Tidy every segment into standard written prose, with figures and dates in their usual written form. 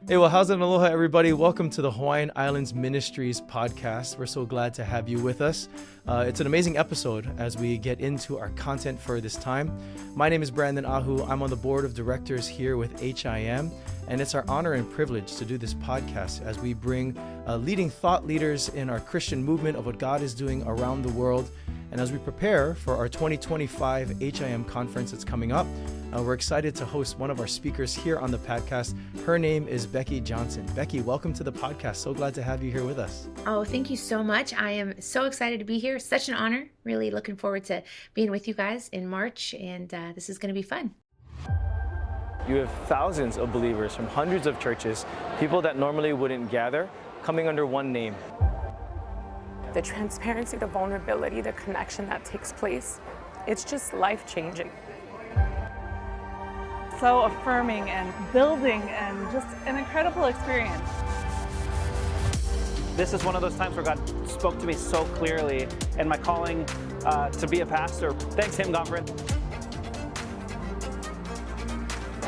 Hey, well, how's it? Aloha, everybody. Welcome to the Hawaiian Islands Ministries podcast. We're so glad to have you with us. It's an amazing episode as we get into our content for this time. My name is Brandon Ahu. I'm on the board of directors here with HIM, and it's our honor and privilege to do this podcast as we bring leading thought leaders in our Christian movement of what God is doing around the world. And as we prepare for our 2025 HIM conference that's coming up, we're excited to host one of our speakers here on the podcast. Her name is Becky Johnson. Becky, welcome to the podcast. So glad to have you here with us. Oh, thank you so much. I am so excited to be here. Such an honor. Really looking forward to being with you guys in March, and this is going to be fun. You have thousands of believers from hundreds of churches, people that normally wouldn't gather, coming under one name. The transparency, the vulnerability, the connection that takes place, it's just life-changing. So affirming and building and just an incredible experience. This is one of those times where God spoke to me so clearly in my calling to be a pastor. Thanks, Him Conference.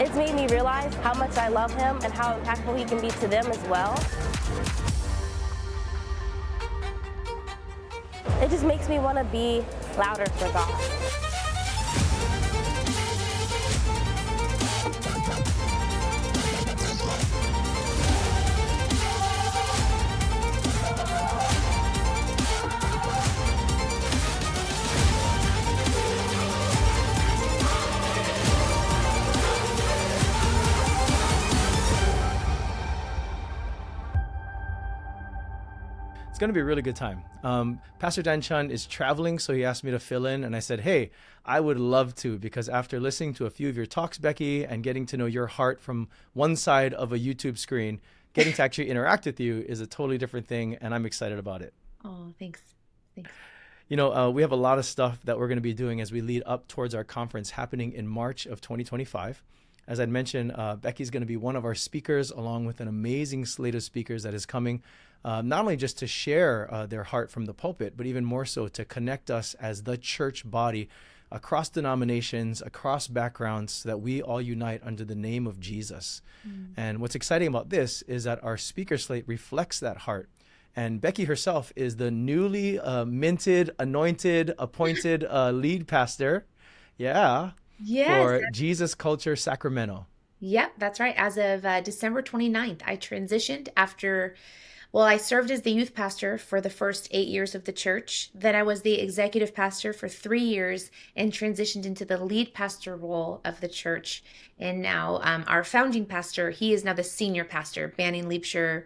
It's made me realize how much I love Him and how impactful He can be to them as well. It just makes me want to be louder for God. It's going to be a really good time. Pastor Dan Chun is traveling, so he asked me to fill in, and I said, hey, I would love to, because after listening to a few of your talks, Becky, and getting to know your heart from one side of a YouTube screen, getting to actually interact with you is a totally different thing, and I'm excited about it. Oh, thanks. You know, we have a lot of stuff that we're going to be doing as we lead up towards our conference happening in March of 2025. As I'd mentioned, Becky's going to be one of our speakers, along with an amazing slate of speakers that is coming, not only just to share their heart from the pulpit, but even more so to connect us as the church body across denominations, across backgrounds, so that we all unite under the name of Jesus. And what's exciting about this is that our speaker slate reflects that heart. And Becky herself is the newly minted, anointed, appointed lead pastor. Yeah. Yes. For Jesus Culture Sacramento. Yep, that's right. As of December 29th, I transitioned after, I served as the youth pastor for the first 8 years of the church. Then I was the executive pastor for 3 years and transitioned into the lead pastor role of the church. And now our founding pastor, he is now the senior pastor, Banning Liebscher,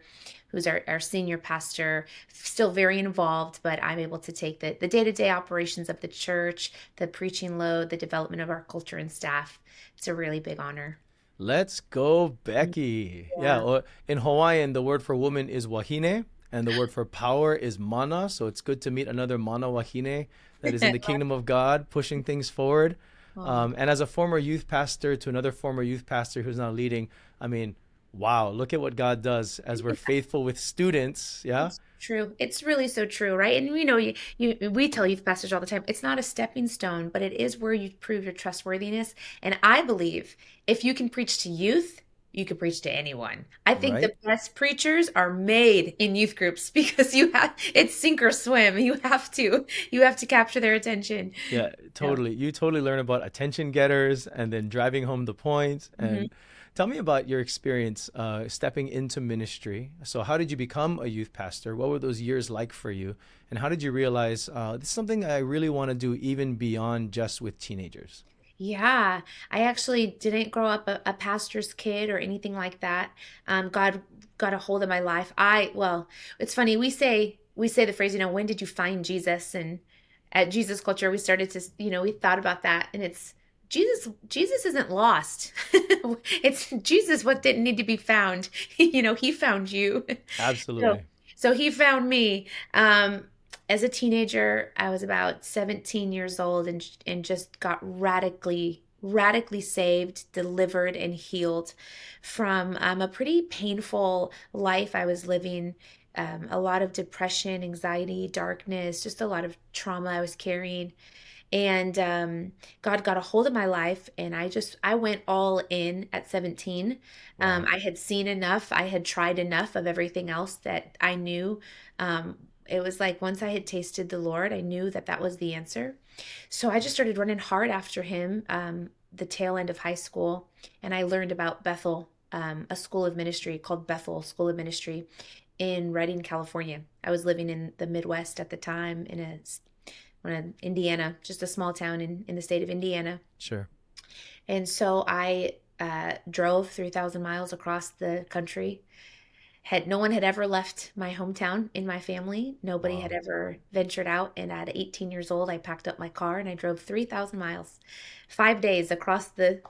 who's our senior pastor, still very involved, but I'm able to take the day-to-day operations of the church, the preaching load, the development of our culture and staff. It's a really big honor. Let's go, Becky. Yeah. Well, in Hawaiian, the word for woman is wahine, and the word for power is mana. So it's good to meet another mana wahine that is in the kingdom of God, pushing things forward. And as a former youth pastor to another former youth pastor who's now leading, I mean, wow, look at what God does as we're faithful with students. Yeah. It's true. It's really so true, right? And we tell youth pastors all the time, it's not a stepping stone, but it is where you prove your trustworthiness. And I believe if you can preach to youth, you can preach to anyone. I think the best preachers are made in youth groups because it's sink or swim. You have to capture their attention. Yeah, totally. You totally learn about attention getters and then driving home the point. And tell me about your experience stepping into ministry. So how did you become a youth pastor? What were those years like for you? And how did you realize this is something I really want to do even beyond just with teenagers? Yeah, I actually didn't grow up a pastor's kid or anything like that. God got a hold of my life. It's funny. We say the phrase, when did you find Jesus? And at Jesus Culture, we started to, we thought about that, and it's Jesus isn't lost. It's Jesus what didn't need to be found. He found you. Absolutely. So he found me. As a teenager, I was about 17 years old and just got radically saved, delivered, and healed from a pretty painful life I was living. A lot of depression, anxiety, darkness, just a lot of trauma I was carrying. And God got a hold of my life, and I went all in at 17. Wow. I had seen enough. I had tried enough of everything else that I knew. It was like once I had tasted the Lord, I knew that that was the answer. So I just started running hard after him, the tail end of high school, and I learned about Bethel, a school of ministry called Bethel School of Ministry in Redding, California. I was living in the Midwest at the time in Indiana, just a small town in the state of Indiana. Sure. And so I drove 3,000 miles across the country. No one had ever left my hometown in my family. Nobody had Wow. ever ventured out. And at 18 years old, I packed up my car and I drove 3,000 miles, 5 days across the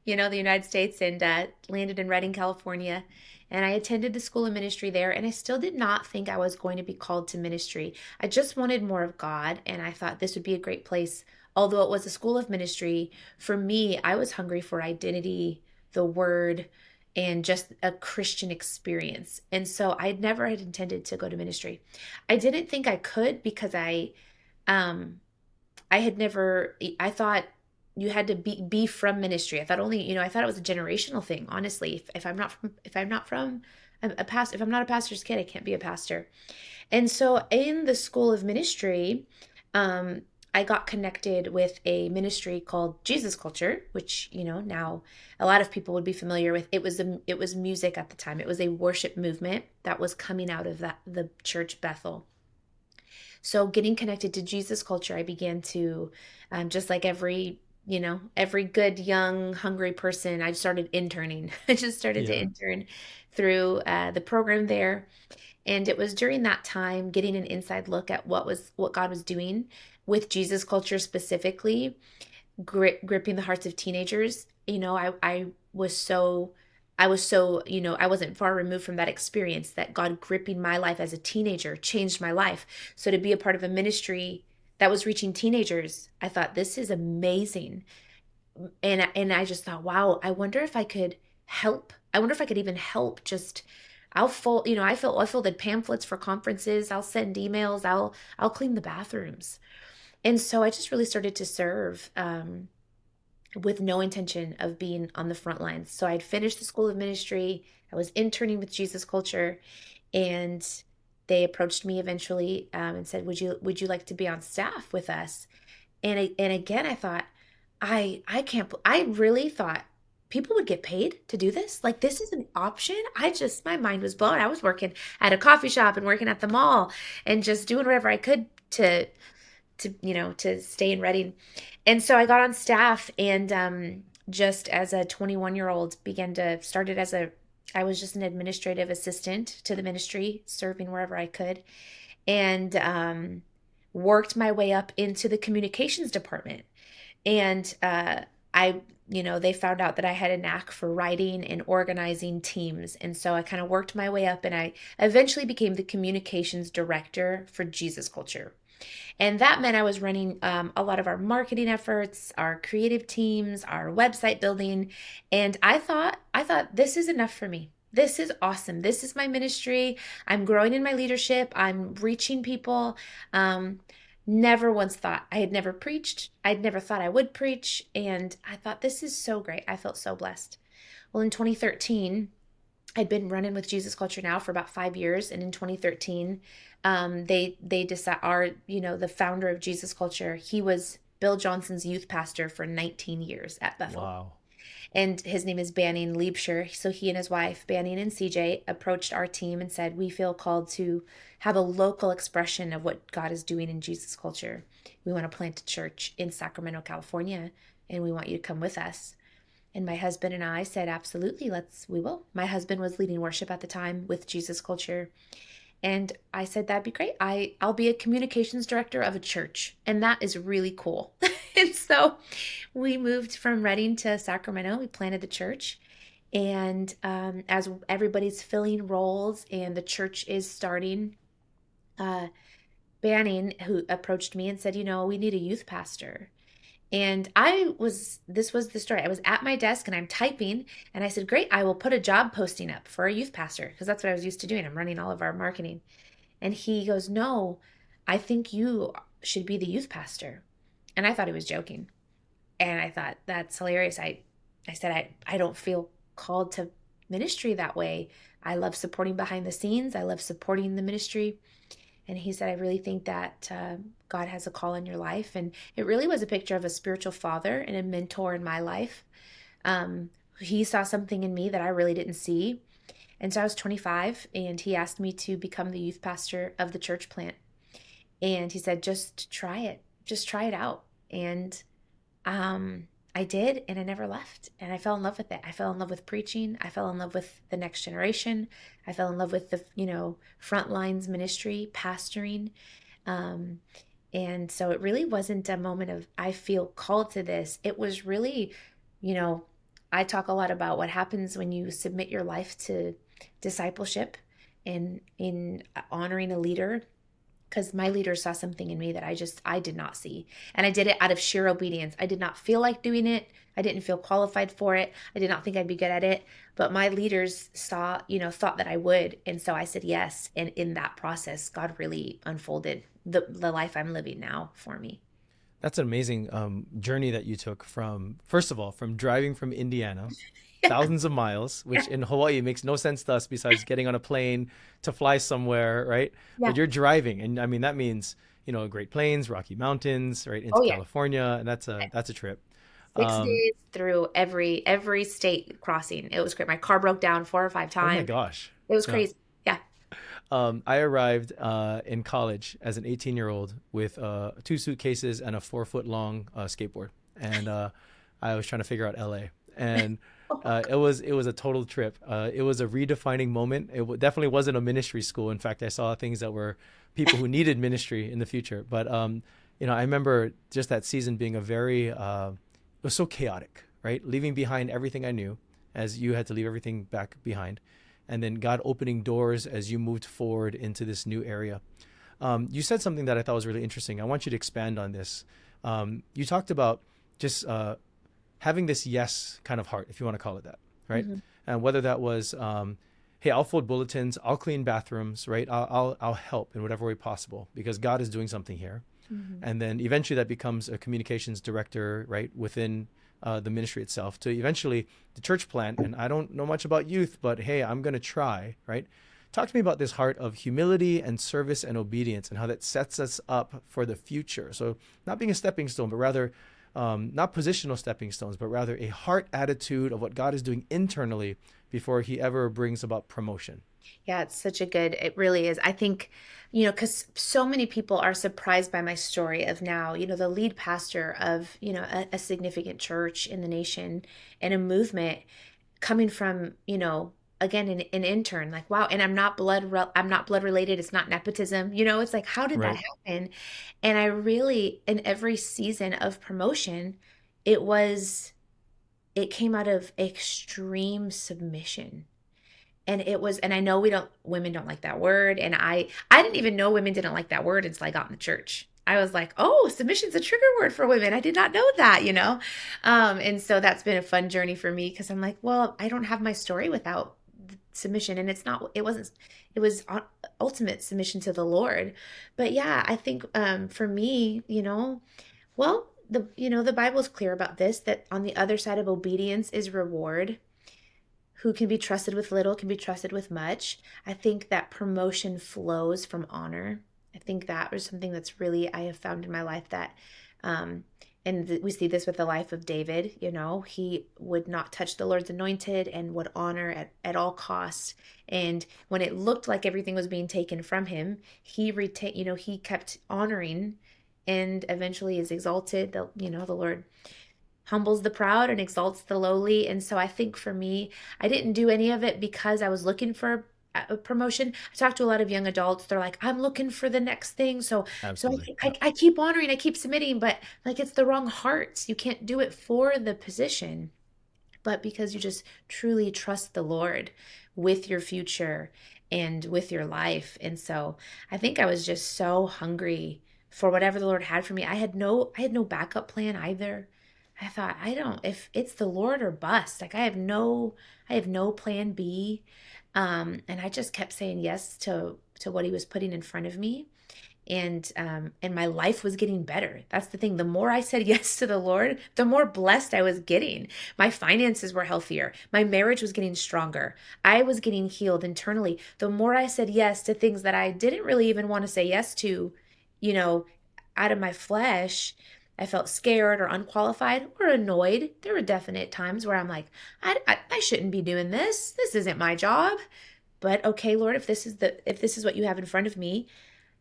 United States, and landed in Redding, California. And I attended the school of ministry there. And I still did not think I was going to be called to ministry. I just wanted more of God. And I thought this would be a great place. Although it was a school of ministry, for me, I was hungry for identity, the word, and just a Christian experience. And so I never had intended to go to ministry. I didn't think I could because I had never, I thought you had to be from ministry. I thought I thought it was a generational thing, honestly. If I'm not from a pastor, if I'm not a pastor's kid, I can't be a pastor. And so in the school of ministry, I got connected with a ministry called Jesus Culture, which, now a lot of people would be familiar with. It was music at the time. It was a worship movement that was coming out of the church Bethel. So getting connected to Jesus Culture, I began to, just like every good, young, hungry person, I started interning. I just started to Yeah. intern through the program there. And it was during that time getting an inside look at what God was doing with Jesus Culture specifically, gripping the hearts of teenagers. I was so, I wasn't far removed from that experience that God gripping my life as a teenager changed my life. So to be a part of a ministry that was reaching teenagers, I thought this is amazing. And I just thought, wow, I wonder if I could help. I wonder if I could even help. Just I'll fold, I folded pamphlets for conferences. I'll send emails. I'll clean the bathrooms. And so I just really started to serve, with no intention of being on the front lines. So I'd finished the school of ministry. I was interning with Jesus Culture, and they approached me eventually, and said, "Would you like to be on staff with us?" And again, I thought, I can't. I really thought people would get paid to do this. Like, this is an option. My mind was blown. I was working at a coffee shop and working at the mall and just doing whatever I could to stay in Reading. And so I got on staff, and just as a 21-year-old I was just an administrative assistant to the ministry, serving wherever I could, and worked my way up into the communications department. And they found out that I had a knack for writing and organizing teams. And so I kind of worked my way up, and I eventually became the communications director for Jesus Culture. And that meant I was running a lot of our marketing efforts, our creative teams, our website building. And I thought, this is enough for me. This is awesome. This is my ministry. I'm growing in my leadership. I'm reaching people. Never once thought I had never preached. I'd never thought I would preach. And I thought, this is so great. I felt so blessed. Well, in 2013, I'd been running with Jesus Culture now for about 5 years. And in 2013, they decide the founder of Jesus Culture, he was Bill Johnson's youth pastor for 19 years at Bethel. Wow. And his name is Banning Liebscher. So he and his wife, Banning and CJ, approached our team and said, we feel called to have a local expression of what God is doing in Jesus Culture. We want to plant a church in Sacramento, California, and we want you to come with us. And my husband and I said, absolutely, we will. My husband was leading worship at the time with Jesus Culture. And I said, that'd be great. I'll be a communications director of a church. And that is really cool. And so we moved from Redding to Sacramento. We planted the church. And as everybody's filling roles and the church is starting, Banning, who approached me and said, we need a youth pastor. And this was the story. I was at my desk and I'm typing, and I said, great, I will put a job posting up for a youth pastor, because that's what I was used to doing. I'm running all of our marketing. And he goes, no, I think you should be the youth pastor. And I thought he was joking. And I thought, that's hilarious. I said, I don't feel called to ministry that way. I love supporting behind the scenes. I love supporting the ministry. And he said, I really think that God has a call in your life. And it really was a picture of a spiritual father and a mentor in my life. He saw something in me that I really didn't see. And so I was 25, and he asked me to become the youth pastor of the church plant. And he said, just try it. Just try it out. And I did, and I never left. And I fell in love with it. I fell in love with preaching. I fell in love with the next generation. I fell in love with the, front lines ministry, pastoring. And so it really wasn't a moment of, I feel called to this. It was really, I talk a lot about what happens when you submit your life to discipleship and in honoring a leader, because my leader saw something in me that I did not see. And I did it out of sheer obedience. I did not feel like doing it. I didn't feel qualified for it. I did not think I'd be good at it. But my leaders saw, thought that I would. And so I said yes. And in that process, God really unfolded the life I'm living now for me. That's an amazing journey that you took from, first of all, from driving from Indiana, thousands of miles, which in Hawaii makes no sense to us besides getting on a plane to fly somewhere, right? Yeah. But you're driving, and I mean that means Great Plains, Rocky Mountains, right into California, and that's a trip. 6 days through every state crossing. It was great. My car broke down 4 or 5 times. Oh my gosh, it was crazy. Yeah. I arrived in college as an 18-year-old with 2 suitcases and a 4-foot-long skateboard, and I was trying to figure out LA, and it was a total trip. It was a redefining moment. It definitely wasn't a ministry school. In fact, I saw things that were people who needed ministry in the future. But I remember just that season being it was so chaotic, right? Leaving behind everything I knew, as you had to leave everything back behind, and then God opening doors as you moved forward into this new area. You said something that I thought was really interesting. I want you to expand on this. You talked about just having this yes kind of heart, if you want to call it that, right? Mm-hmm. And whether that was, hey, I'll fold bulletins, I'll clean bathrooms, right? I'll help in whatever way possible because God is doing something here. Mm-hmm. And then eventually that becomes a communications director, right, within the ministry itself, to eventually the church plant. And I don't know much about youth, but hey, I'm going to try, right? Talk to me about this heart of humility and service and obedience and how that sets us up for the future. So not being a stepping stone, but rather not positional stepping stones, but rather a heart attitude of what God is doing internally before he ever brings about promotion. Yeah, it really is. I think, because so many people are surprised by my story of now, the lead pastor of, a significant church in the nation and a movement coming from, again, an intern, like, wow. And I'm not blood related. It's not nepotism. It's like, how did that happen? And I really, in every season of promotion, it came out of extreme submission. And I know women don't like that word. And I didn't even know women didn't like that word until I got in the church. I was like, oh, submission's a trigger word for women. I did not know that, And so that's been a fun journey for me because I'm like, well, I don't have my story without submission. And it was ultimate submission to the Lord. But yeah, I think for me, the Bible is clear about this, that on the other side of obedience is reward. Who can be trusted with little can be trusted with much. I think that promotion flows from honor. I think that was something that's really, I have found in my life that, we see this with the life of David, he would not touch the Lord's anointed and would honor at all costs. And when it looked like everything was being taken from him, he kept honoring and eventually is exalted. The Lord humbles the proud and exalts the lowly. And so I think for me, I didn't do any of it because I was looking for a promotion. I talked to a lot of young adults. They're like, I'm looking for the next thing. So I keep honoring, I keep submitting, but like it's the wrong heart. You can't do it for the position, but because you just truly trust the Lord with your future and with your life. And so I think I was just so hungry for whatever the Lord had for me. I had no backup plan either. I thought, if it's the Lord or bust, like I have no plan B. And I just kept saying yes to what he was putting in front of me. and my life was getting better. That's the thing. The more I said yes to the Lord, the more blessed I was getting. My finances were healthier. My marriage was getting stronger. I was getting healed internally. The more I said yes to things that I didn't really even want to say yes to, you know, out of my flesh, I felt scared or unqualified or annoyed. There were definite times where I'm like, I shouldn't be doing this. This isn't my job. But okay, Lord, if this is what you have in front of me,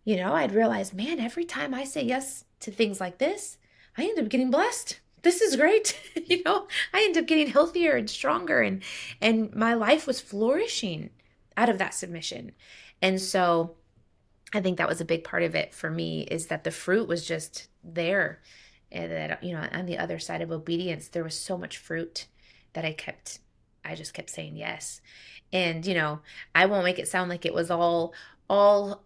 I'd realize, man, every time I say yes to things like this, I end up getting blessed. This is great. I end up getting healthier and stronger, and my life was flourishing out of that submission. And so I think that was a big part of it for me, is that the fruit was just there. And that, on the other side of obedience, there was so much fruit that I just kept saying yes. And, I won't make it sound like it was all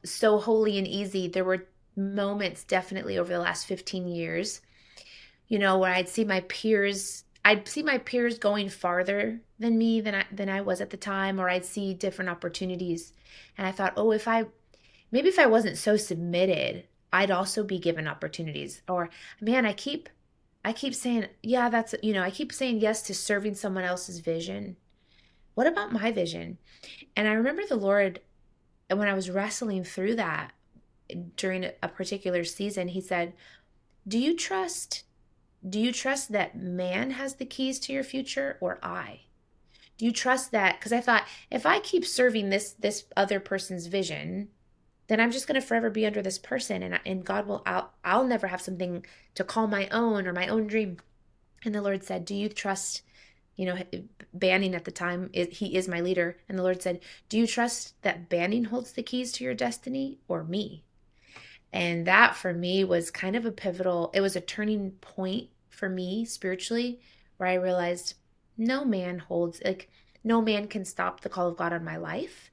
so holy and easy. There were moments definitely over the last 15 years, where I'd see my peers going farther than me than I was at the time, or I'd see different opportunities. And I thought, oh, if I wasn't so submitted, I'd also be given opportunities. Or, man, I keep saying, yeah, I keep saying yes to serving someone else's vision. What about my vision? And I remember the Lord, when I was wrestling through that during a particular season, he said, do you trust that man has the keys to your future, or I? Do you trust that? Because I thought, if I keep serving this other person's vision, then I'm just going to forever be under this person, and God will, I'll never have something to call my own or my own dream. And the Lord said, do you trust, Banning at the time, he is my leader. And the Lord said, do you trust that Banning holds the keys to your destiny, or me? And that for me was kind of it was a turning point for me spiritually, where I realized no man can stop the call of God on my life.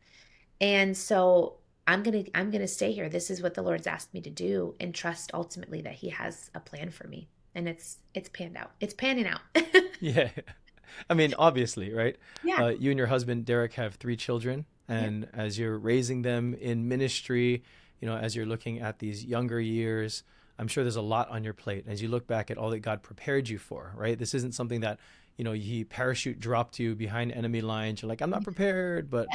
And so I'm going to stay here. This is what the Lord's asked me to do, and trust ultimately that he has a plan for me. And it's panned out. It's panning out. Yeah. I mean, obviously, right? Yeah. You and your husband, Derek, have 3 children. And as you're raising them in ministry, as you're looking at these younger years, I'm sure there's a lot on your plate as you look back at all that God prepared you for, right? This isn't something that, he parachute dropped you behind enemy lines. You're like, I'm not prepared, but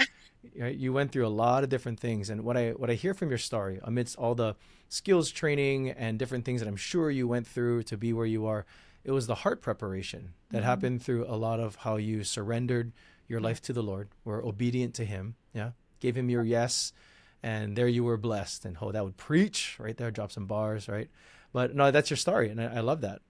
you went through a lot of different things. And what I hear from your story, amidst all the skills training and different things that I'm sure you went through to be where you are, it was the heart preparation that happened through a lot of how you surrendered your life to the Lord, were obedient to him, gave him your yes, and there you were blessed. And that would preach right there, drop some bars, right? But no, that's your story, and I love that.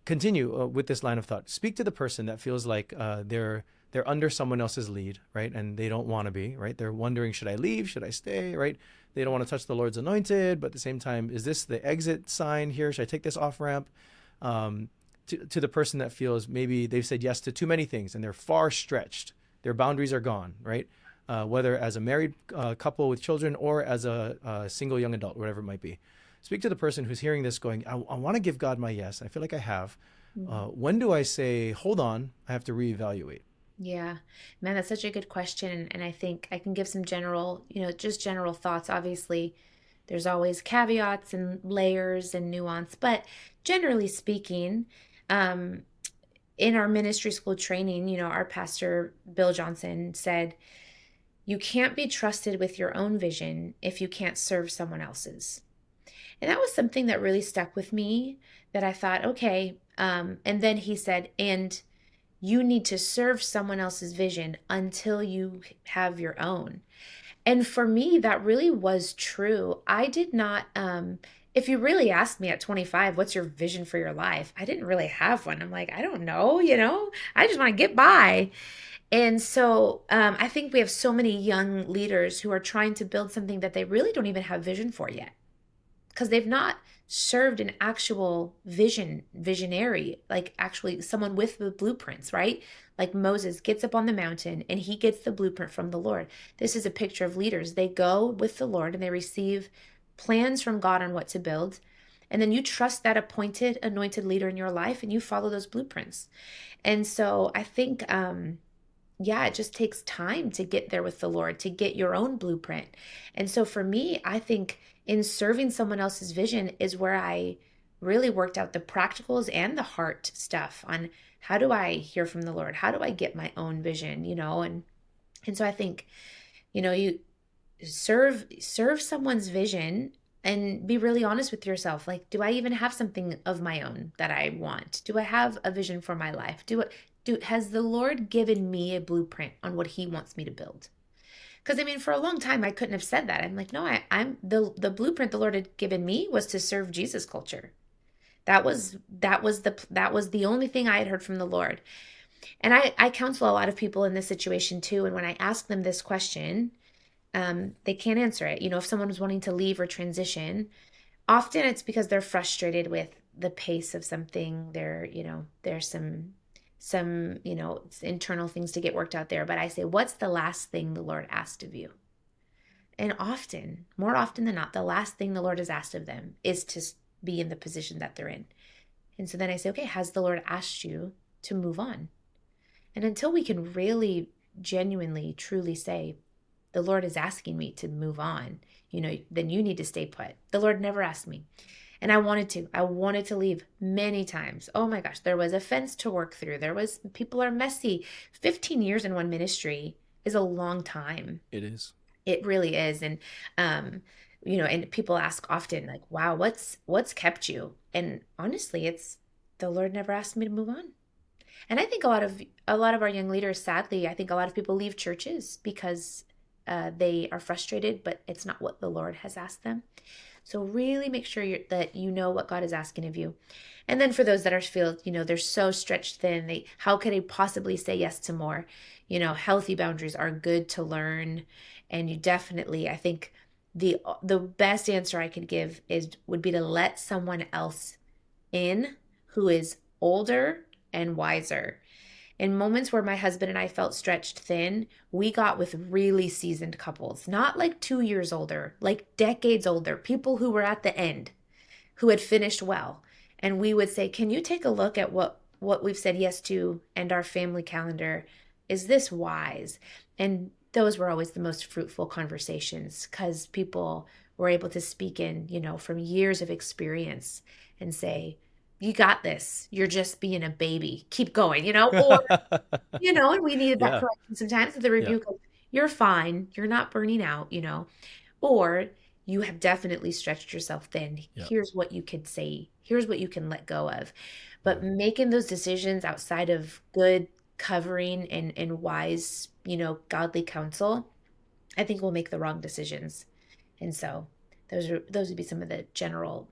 Continue with this line of thought. Speak to the person that feels like they're under someone else's lead, right? And they don't want to be, right? They're wondering, should I leave? Should I stay, right? They don't want to touch the Lord's anointed, but at the same time, is this the exit sign here? Should I take this off ramp? To the person that feels maybe they've said yes to too many things and they're far stretched. Their boundaries are gone, right? Whether as a married couple with children or as a single young adult, whatever it might be. Speak to the person who's hearing this going, I want to give God my yes. I feel like I have. When do I say, hold on, I have to reevaluate? Yeah, man, that's such a good question. And I think I can give some general thoughts. Obviously, there's always caveats and layers and nuance, but generally speaking, in our ministry school training, our pastor, Bill Johnson, said, you can't be trusted with your own vision if you can't serve someone else's. And that was something that really stuck with me, that I thought, okay. And then he said, and you need to serve someone else's vision until you have your own. And for me, that really was true. I did not, if you really asked me at 25, what's your vision for your life? I didn't really have one. I'm like, I don't know, I just want to get by. And so I think we have so many young leaders who are trying to build something that they really don't even have vision for yet, because they've not served an actual visionary, like actually someone with the blueprints, right? Like Moses gets up on the mountain and he gets the blueprint from the Lord. This is a picture of leaders. They go with the Lord and they receive plans from God on what to build. And then you trust that anointed leader in your life, and you follow those blueprints. And so I think yeah, it just takes time to get there with the Lord, to get your own blueprint. And so for me, I think in serving someone else's vision is where I really worked out the practicals and the heart stuff on how do I hear from the Lord? How do I get my own vision, and so I think, you serve someone's vision and be really honest with yourself. Like, do I even have something of my own that I want? Do I have a vision for my life? Has the Lord given me a blueprint on what he wants me to build? Because I mean, for a long time I couldn't have said that. I'm like, no, I'm the blueprint the Lord had given me was to serve Jesus culture. That was the only thing I had heard from the Lord. And I counsel a lot of people in this situation too. And when I ask them this question, they can't answer it. If someone was wanting to leave or transition, often it's because they're frustrated with the pace of something. There's some internal things to get worked out there. But I say, what's the last thing the Lord asked of you? And often, more often than not, the last thing the Lord has asked of them is to be in the position that they're in. And so then I say, okay, has the Lord asked you to move on? And until we can really, genuinely, truly say, the Lord is asking me to move on, then you need to stay put. The Lord never asked me. And I wanted to leave many times. Oh my gosh, there was a fence to work through. People are messy. 15 years in one ministry is a long time. It is. It really is. And, and people ask often like, wow, what's kept you? And honestly, it's the Lord never asked me to move on. And I think a lot of our young leaders, sadly, I think a lot of people leave churches because they are frustrated, but it's not what the Lord has asked them. So really make sure that you know what God is asking of you. And then for those that feel, they're so stretched thin, how could they possibly say yes to more? Healthy boundaries are good to learn. And you definitely, I think the best answer I could give would be to let someone else in who is older and wiser. In moments where my husband and I felt stretched thin, we got with really seasoned couples, not like 2 years older, like decades older, people who were at the end, who had finished well. And we would say, can you take a look at what we've said yes to and our family calendar? Is this wise? And those were always the most fruitful conversations because people were able to speak in, from years of experience and say, you got this. You're just being a baby. Keep going, or, and we needed that Yeah. correction sometimes with the Yeah. rebuke of, you're fine. You're not burning out, or you have definitely stretched yourself thin. Yeah. Here's what you could say. Here's what you can let go of. But making those decisions outside of good covering and wise, godly counsel, I think will make the wrong decisions. And so those would be some of the general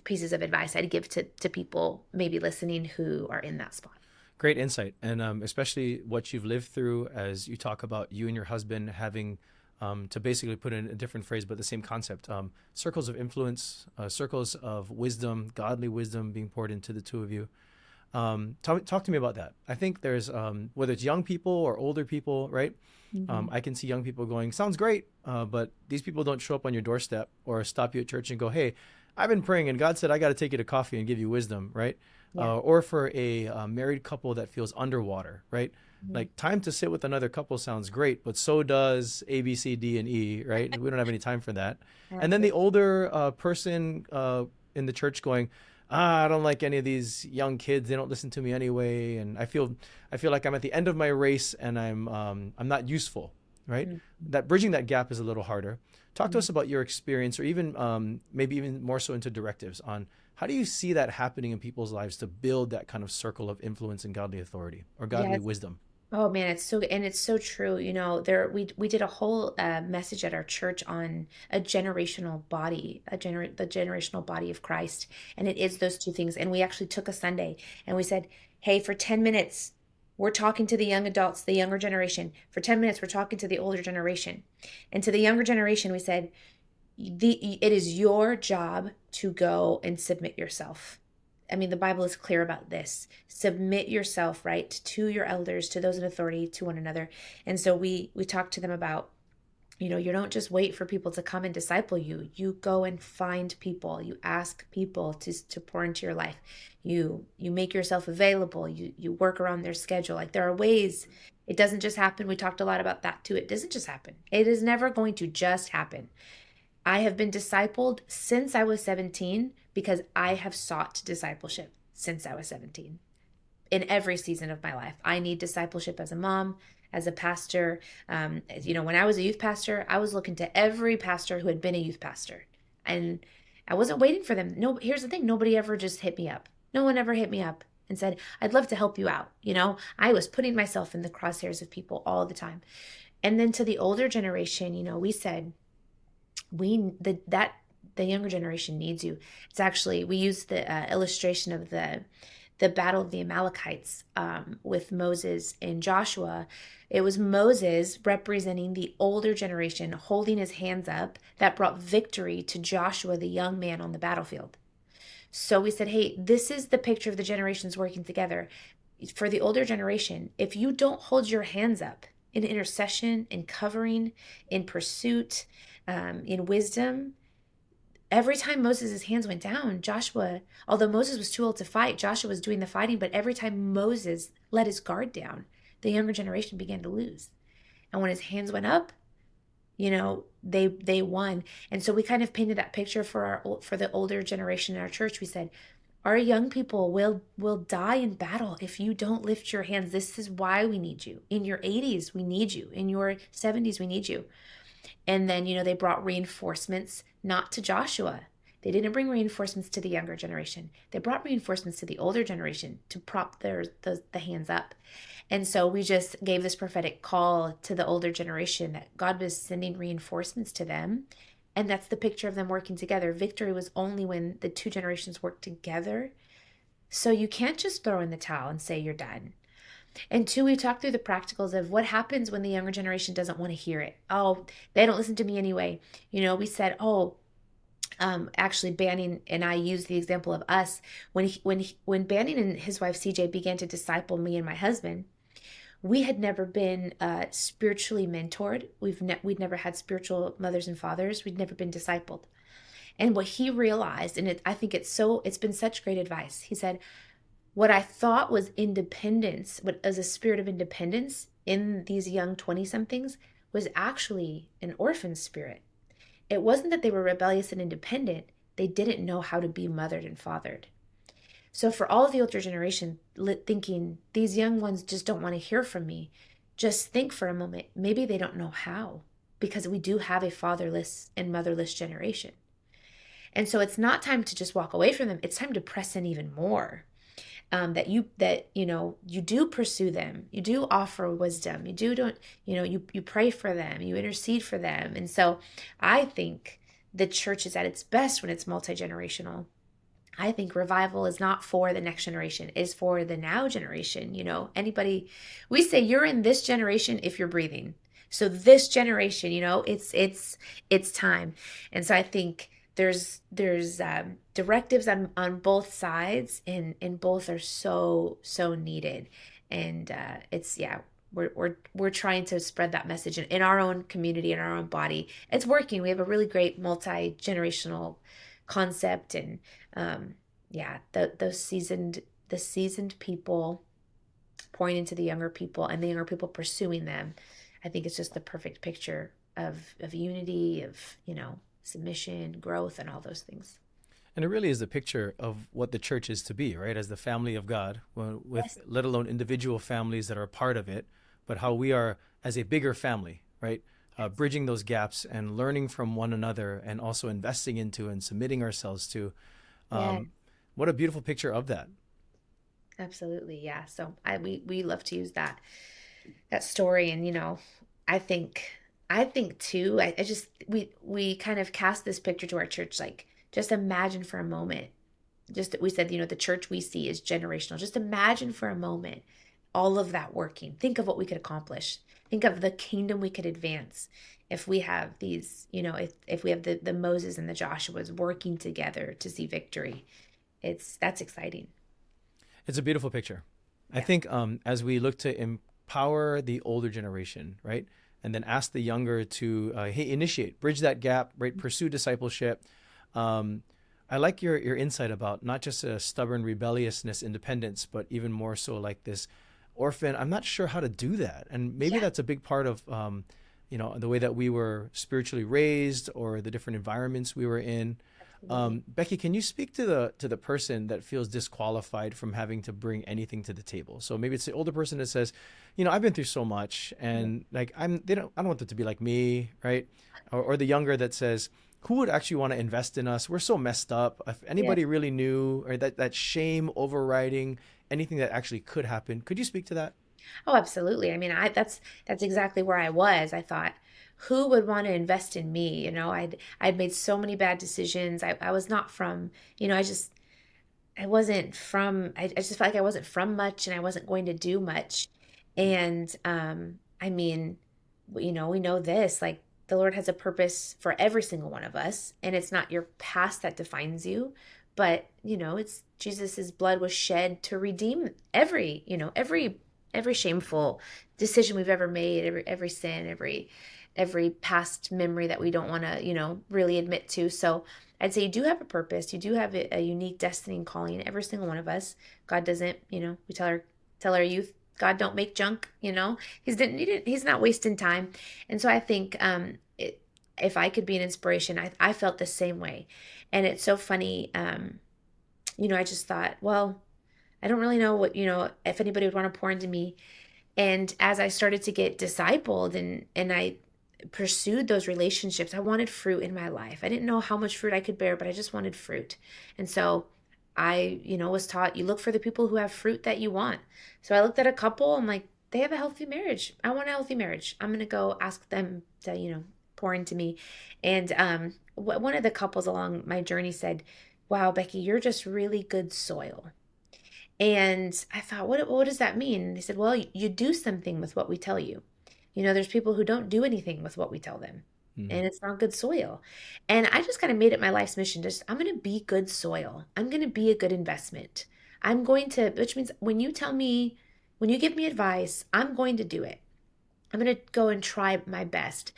pieces of advice I'd give to people maybe listening who are in that spot. Great insight. And especially what you've lived through as you talk about you and your husband having to basically put in a different phrase, but the same concept, circles of influence, circles of wisdom, godly wisdom being poured into the two of you. Talk to me about that. I think there's, whether it's young people or older people, right? Mm-hmm. I can see young people going, sounds great, but these people don't show up on your doorstep or stop you at church and go, hey, I've been praying and God said I got to take you to coffee and give you wisdom, right? Yeah. Or for a married couple that feels underwater, right? Mm-hmm. Like time to sit with another couple sounds great, but so does A, B, C, D, and E, right? We don't have any time for that. And then the older person in the church going, I don't like any of these young kids. They don't listen to me anyway, and I feel like I'm at the end of my race and I'm not useful, right? Mm-hmm. That bridging that gap is a little harder. Talk to us about your experience, or even maybe even more so into directives on how do you see that happening in people's lives to build that kind of circle of influence and godly authority or godly wisdom. Oh man, it's so true. We did a whole message at our church on a generational body, the generational body of Christ, and it is those two things. And we actually took a Sunday and we said, hey, for 10 minutes, we're talking to the young adults, the younger generation. For 10 minutes, we're talking to the older generation. And to the younger generation, we said, it is your job to go and submit yourself. I mean, the Bible is clear about this. Submit yourself, right, to your elders, to those in authority, to one another. And so we talked to them about, you don't just wait for people to come and disciple you. You go and find people. You ask people to pour into your life. You make yourself available. You work around their schedule. Like there are ways It doesn't just happen. We talked a lot about that too. It doesn't just happen. It is never going to just happen. I have been discipled since I was 17 because I have sought discipleship since I was 17 in every season of my life. I need discipleship as a mom, as a pastor. When I was a youth pastor, I was looking to every pastor who had been a youth pastor. And I wasn't waiting for them. No, here's the thing. Nobody ever just hit me up. No one ever hit me up and said, I'd love to help you out. I was putting myself in the crosshairs of people all the time. And then to the older generation, we said, the younger generation needs you. It's actually, we used the illustration of the battle of the Amalekites with Moses and Joshua. It was Moses representing the older generation, holding his hands up, that brought victory to Joshua, the young man on the battlefield. So we said, hey, this is the picture of the generations working together. For the older generation, if you don't hold your hands up in intercession, in covering, in pursuit, in wisdom, every time Moses' hands went down, Joshua, although Moses was too old to fight, Joshua was doing the fighting, but every time Moses let his guard down, the younger generation began to lose. And when his hands went up, they won. And so we kind of painted that picture for the older generation in our church. We said, our young people will die in battle if you don't lift your hands. This is why we need you. In your 80s, we need you. In your 70s, we need you. And then, they brought reinforcements, not to Joshua. They didn't bring reinforcements to the younger generation. They brought reinforcements to the older generation to prop the hands up. And so we just gave this prophetic call to the older generation that God was sending reinforcements to them. And that's the picture of them working together. Victory was only when the two generations worked together. So you can't just throw in the towel and say you're done. And two, we talked through the practicals of what happens when the younger generation doesn't want to hear it. Oh, they don't listen to me anyway. We said, actually Banning and I used the example of us when Banning and his wife CJ began to disciple me and my husband. We had never been spiritually mentored. We'd never had spiritual mothers and fathers. We'd never been discipled. And what he realized, and I think it's been such great advice. He said, what I thought was independence, what as a spirit of independence in these young 20-somethings, was actually an orphan spirit. It wasn't that they were rebellious and independent. They didn't know how to be mothered and fathered. So for all of the older generation thinking, these young ones just don't want to hear from me, just think for a moment, maybe they don't know how, because we do have a fatherless and motherless generation. And so it's not time to just walk away from them. It's time to press in even more. That you do pursue them, you do offer wisdom, you pray for them, you intercede for them. And so I think the church is at its best when it's multi-generational. I think revival is not for the next generation, it's for the now generation. We say you're in this generation if you're breathing. So this generation, it's time. And so I think there's directives on both sides, and both are so needed. And we're trying to spread that message in our own community, in our own body. It's working. We have a really great multi-generational concept, and the seasoned people pouring into the younger people, and the younger people pursuing them. I think it's just the perfect picture of unity, of submission, growth, and all those things. And it really is the picture of what the church is to be, right? As the family of God, with Yes. let alone individual families that are a part of it, but how we are as a bigger family, right? Bridging those gaps and learning from one another, and also investing into and submitting ourselves to. Yeah. What a beautiful picture of that. Absolutely, yeah. So we love to use that story, and I think too. We kind of cast this picture to our church, like, just imagine for a moment. We said, the church we see is generational. Just imagine for a moment all of that working. Think of what we could accomplish. Think of the kingdom we could advance if we have these, if we have the Moses and the Joshuas working together to see victory. That's exciting. It's a beautiful picture. Yeah. I think as we look to empower the older generation, right? And then ask the younger to, initiate, bridge that gap, right? Pursue discipleship. I like your insight about not just a stubborn rebelliousness, independence, but even more so like this orphan. I'm not sure how to do that. And maybe Yeah. that's a big part of, the way that we were spiritually raised or the different environments we were in. Absolutely. Becky, can you speak to the person that feels disqualified from having to bring anything to the table? So maybe it's the older person that says, I've been through so much, and like I don't want them to be like me, right? Or the younger that says, who would actually want to invest in us? We're so messed up. If Yeah. anybody really knew, or that shame overriding anything that actually could happen. Could you speak to that? Oh, absolutely. I mean, that's exactly where I was. I thought, who would want to invest in me? I'd made so many bad decisions. I was not from, I wasn't from, I just felt like I wasn't from much and I wasn't going to do much. And I mean, we know this, like the Lord has a purpose for every single one of us, and it's not your past that defines you, but it's Jesus's blood was shed to redeem every shameful decision we've ever made, every sin, every past memory that we don't want to, really admit to. So I'd say you do have a purpose. You do have a unique destiny and calling, every single one of us. God doesn't, we tell our youth, God don't make junk, he's not wasting time. And so I think if I could be an inspiration, I felt the same way. And it's so funny. I just thought, well, I don't really know what, if anybody would want to pour into me. And as I started to get discipled and I pursued those relationships, I wanted fruit in my life. I didn't know how much fruit I could bear, but I just wanted fruit. And so I, was taught, you look for the people who have fruit that you want. So I looked at a couple, I'm like, they have a healthy marriage. I want a healthy marriage. I'm going to go ask them to, pour into me. And one of the couples along my journey said, wow, Becky, you're just really good soil. And I thought, what does that mean? And they said, well, you do something with what we tell you. There's people who don't do anything with what we tell them, and it's not good soil. And I just kind of made it my life's mission. I'm going to be good soil. I'm going to be a good investment. Which means when you give me advice, I'm going to do it. I'm going to go and try my best.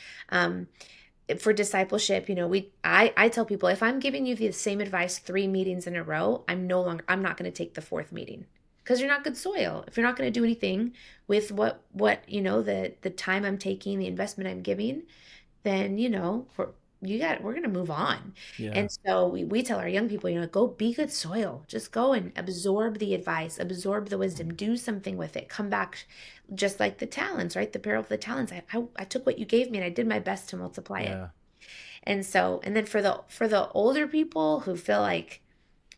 For discipleship, I tell people, if I'm giving you the same advice 3 meetings in a row, I'm not going to take the 4th meeting, because you're not good soil. If you're not going to do anything with what the time I'm taking, the investment I'm giving, then we're going to move on. Yeah. And so we tell our young people, go be good soil. Just go and absorb the advice, absorb the wisdom, do something with it. Come back, just like the talents, right? The parable of the talents. I took what you gave me and I did my best to multiply it. And then for the older people who feel like,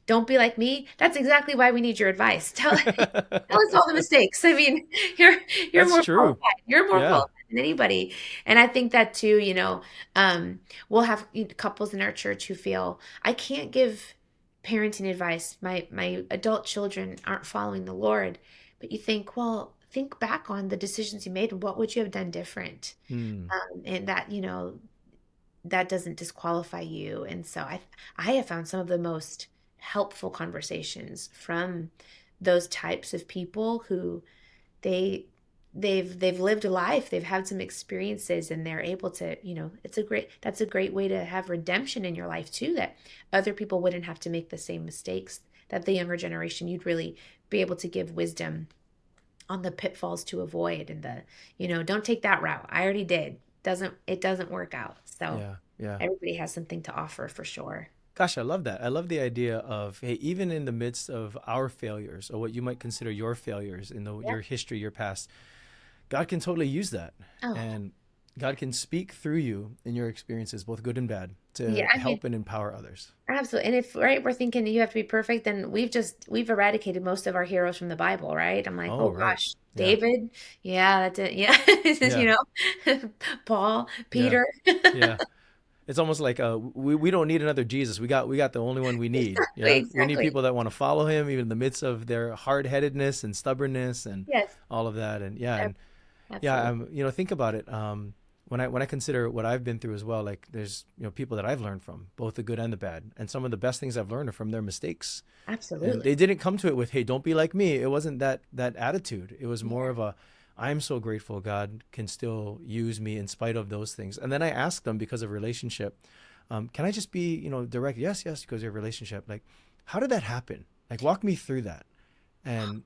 don't be like me, that's exactly why we need your advice. Tell us all the mistakes. I mean, you're That's more true. qualified. You're more Yeah. qualified than anybody. And I think that too, we'll have couples in our church who feel, I can't give parenting advice. My adult children aren't following the Lord. But you think, well, think back on the decisions you made and what would you have done different? And that, that doesn't disqualify you. And so I have found some of the most helpful conversations from those types of people who they've lived a life, they've had some experiences, and they're able to, that's a great way to have redemption in your life too, that other people wouldn't have to make the same mistakes, that the younger generation, you'd really be able to give wisdom on the pitfalls to avoid, and don't take that route. I already did. It doesn't work out. So yeah. Everybody has something to offer for sure. Gosh, I love that. I love the idea of, hey, even in the midst of our failures, or what you might consider your failures in your history, your past, God can totally use that. Oh. And God can speak through you in your experiences, both good and bad, to help and empower others. Absolutely. And if, we're thinking you have to be perfect, then we've eradicated most of our heroes from the Bible, right? I'm like, right. Gosh, David. Yeah, that's it. Yeah. Paul, Peter. Yeah. It's almost like we don't need another Jesus. We got the only one we need. Exactly, yeah? exactly. We need people that want to follow him, even in the midst of their hard-headedness and stubbornness and all of that. And think about it. When I consider what I've been through as well, like there's people that I've learned from, both the good and the bad, and some of the best things I've learned are from their mistakes. Absolutely. And they didn't come to it with, hey, don't be like me. It wasn't that attitude. It was more of a, I'm so grateful God can still use me in spite of those things. And then I asked them, because of relationship, can I just be, direct? Yes, because of your relationship. Like, how did that happen? Like, walk me through that. And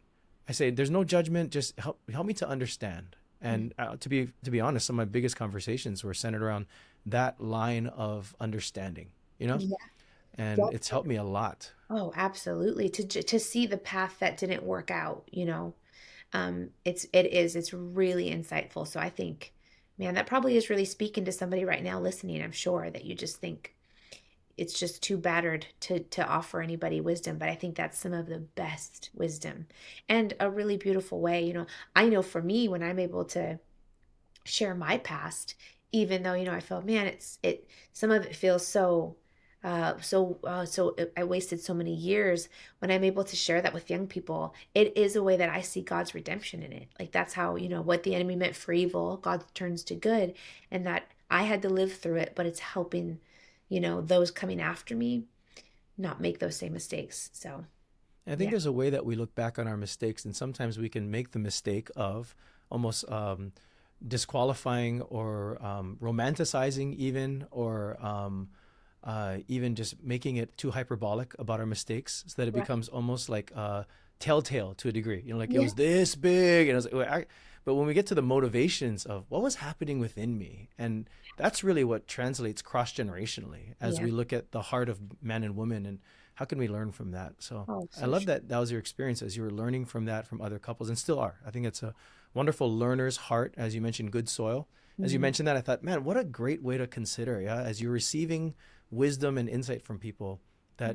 I say there's no judgment. Just help me to understand. And to be honest, some of my biggest conversations were centered around that line of understanding. Yeah. And Yep. it's helped me a lot. Oh, absolutely. To see the path that didn't work out, it's really insightful. So I think, man, that probably is really speaking to somebody right now listening. I'm sure that you just think it's just too battered to offer anybody wisdom, but I think that's some of the best wisdom and a really beautiful way. I know for me, when I'm able to share my past, even though, I feel, man, some of it feels so I wasted so many years. When I'm able to share that with young people, it is a way that I see God's redemption in it. Like that's how, what the enemy meant for evil, God turns to good, and that I had to live through it, but it's helping, those coming after me not make those same mistakes. So I think yeah. there's a way that we look back on our mistakes, and sometimes we can make the mistake of almost disqualifying or romanticizing even, or even just making it too hyperbolic about our mistakes, so that it Right. becomes almost like telltale to a degree. Like it Yeah. was this big, and I was like, but when we get to the motivations of what was happening within me, and that's really what translates cross-generationally as Yeah. we look at the heart of man and woman, and how can we learn from that? So Oh, I so love true. that that was your experience as you were learning from that from other couples, and still are. I think it's a wonderful learner's heart, as you mentioned, good soil. As you Mhm. mentioned that, I thought, man, what a great way to consider, yeah, as you're receiving wisdom and insight from people, that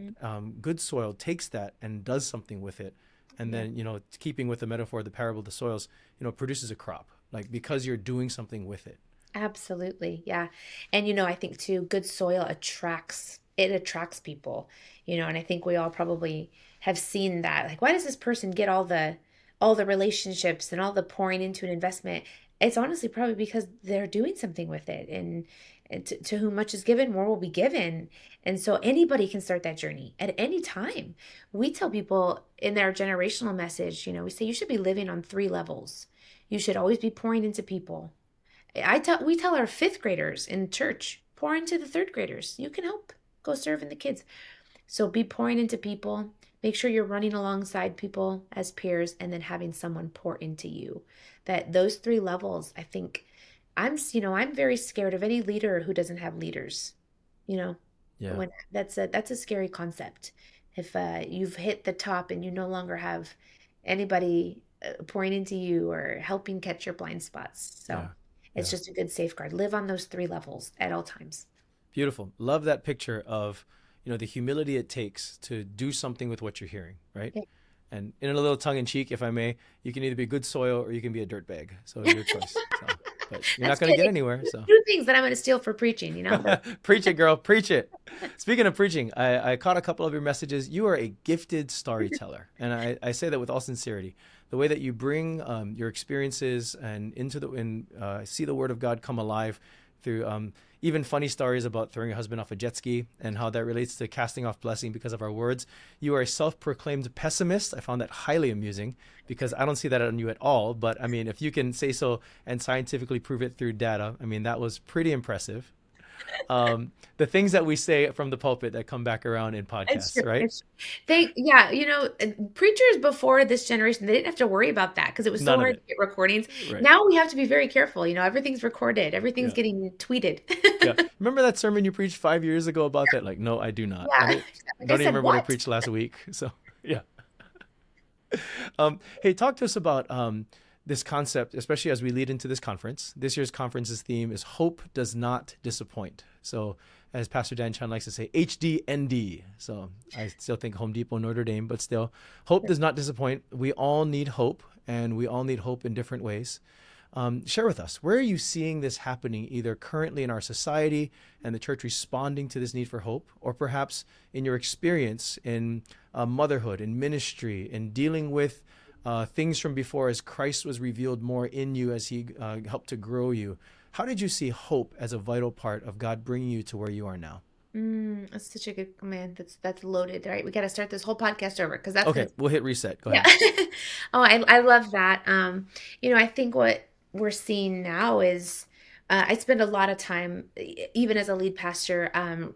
good soil takes that and does something with it. And Yeah. then, keeping with the metaphor, the parable of the soils, produces a crop, like because you're doing something with it. Absolutely. Yeah. And I think too, good soil attracts people, and I think we all probably have seen that. Like, why does this person get all the relationships and all the pouring into an investment? It's honestly probably because they're doing something with it. And to whom much is given, more will be given. And so anybody can start that journey at any time. We tell people in their generational message, we say you should be living on 3 levels. You should always be pouring into people. We tell our fifth graders in church, pour into the third graders. You can help. Go serve in the kids. So be pouring into people. Make sure you're running alongside people as peers, and then having someone pour into you. That those 3 levels, I think, I'm very scared of any leader who doesn't have leaders. You know, Yeah. when that's a scary concept. If you've hit the top and you no longer have anybody pouring into you or helping catch your blind spots. So Yeah. it's Yeah. just a good safeguard. Live on those 3 levels at all times. Beautiful. Love that picture of, the humility it takes to do something with what you're hearing, right? Yeah. And in a little tongue in cheek, if I may, you can either be good soil or you can be a dirt bag. So your choice. So, but you're not That's going to good. get anywhere. So 2 things that I'm going to steal for preaching, preach it, girl. Preach it. Speaking of preaching, I caught a couple of your messages. You are a gifted storyteller. And I say that with all sincerity. The way that you bring your experiences and see the word of God come alive through even funny stories about throwing your husband off a jet ski and how that relates to casting off blessing because of our words. You are a self-proclaimed pessimist. I found that highly amusing because I don't see that on you at all. But I mean, if you can say so and scientifically prove it through data, I mean, that was pretty impressive. The things that we say from the pulpit that come back around in It's podcasts, true. right? Preachers before this generation, they didn't have to worry about that because it was so None of hard to it. get recordings. Right. Now we have to be very careful. Everything's recorded. Everything's Yeah. getting tweeted. Yeah. Remember that sermon you preached 5 years ago about that? Like, no, I do not. Yeah. I Like I don't even said, remember what I what? preached last week. So, yeah. Hey, talk to us about this concept, especially as we lead into this conference. This year's conference's theme is Hope Does Not Disappoint. So, as Pastor Dan Chan likes to say, HDND. So, I still think Home Depot, Notre Dame, but still, hope does not disappoint. We all need hope, and we all need hope in different ways. Share with us, where are you seeing this happening, either currently in our society and the church responding to this need for hope, or perhaps in your experience in motherhood, in ministry, in dealing with things from before as Christ was revealed more in you as he helped to grow you? How did you see hope as a vital part of God bringing you to where you are now? That's such a good, man. That's loaded, right? We got to start this whole podcast over because that's Okay, we'll hit reset. Go ahead. Yeah. Oh, I love that. I think what we're seeing now is I spend a lot of time, even as a lead pastor.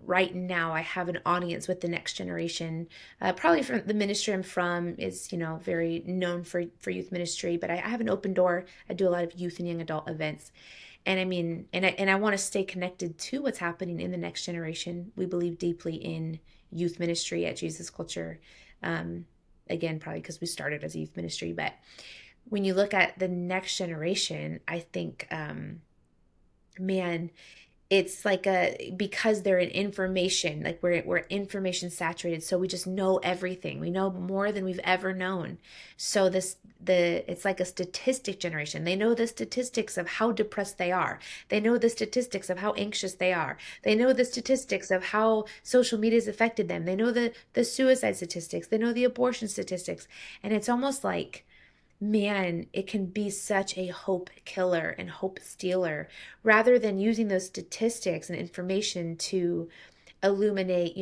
Right now, I have an audience with the next generation. Probably from the ministry I'm from is, very known for youth ministry. But I have an open door. I do a lot of youth and young adult events, and I mean, and I want to stay connected to what's happening in the next generation. We believe deeply in youth ministry at Jesus Culture. Again, probably because we started as a youth ministry, but when you look at the next generation, I think. Man, it's like because they're in information, like we're information saturated, so we just know everything. We know more than we've ever known. So it's like a statistic generation. They know the statistics of how depressed they are. They know the statistics of how anxious they are. They know the statistics of how social media has affected them. They know the suicide statistics. They know the abortion statistics. And it's almost like, man, it can be such a hope killer and hope stealer rather than using those statistics and information to illuminate,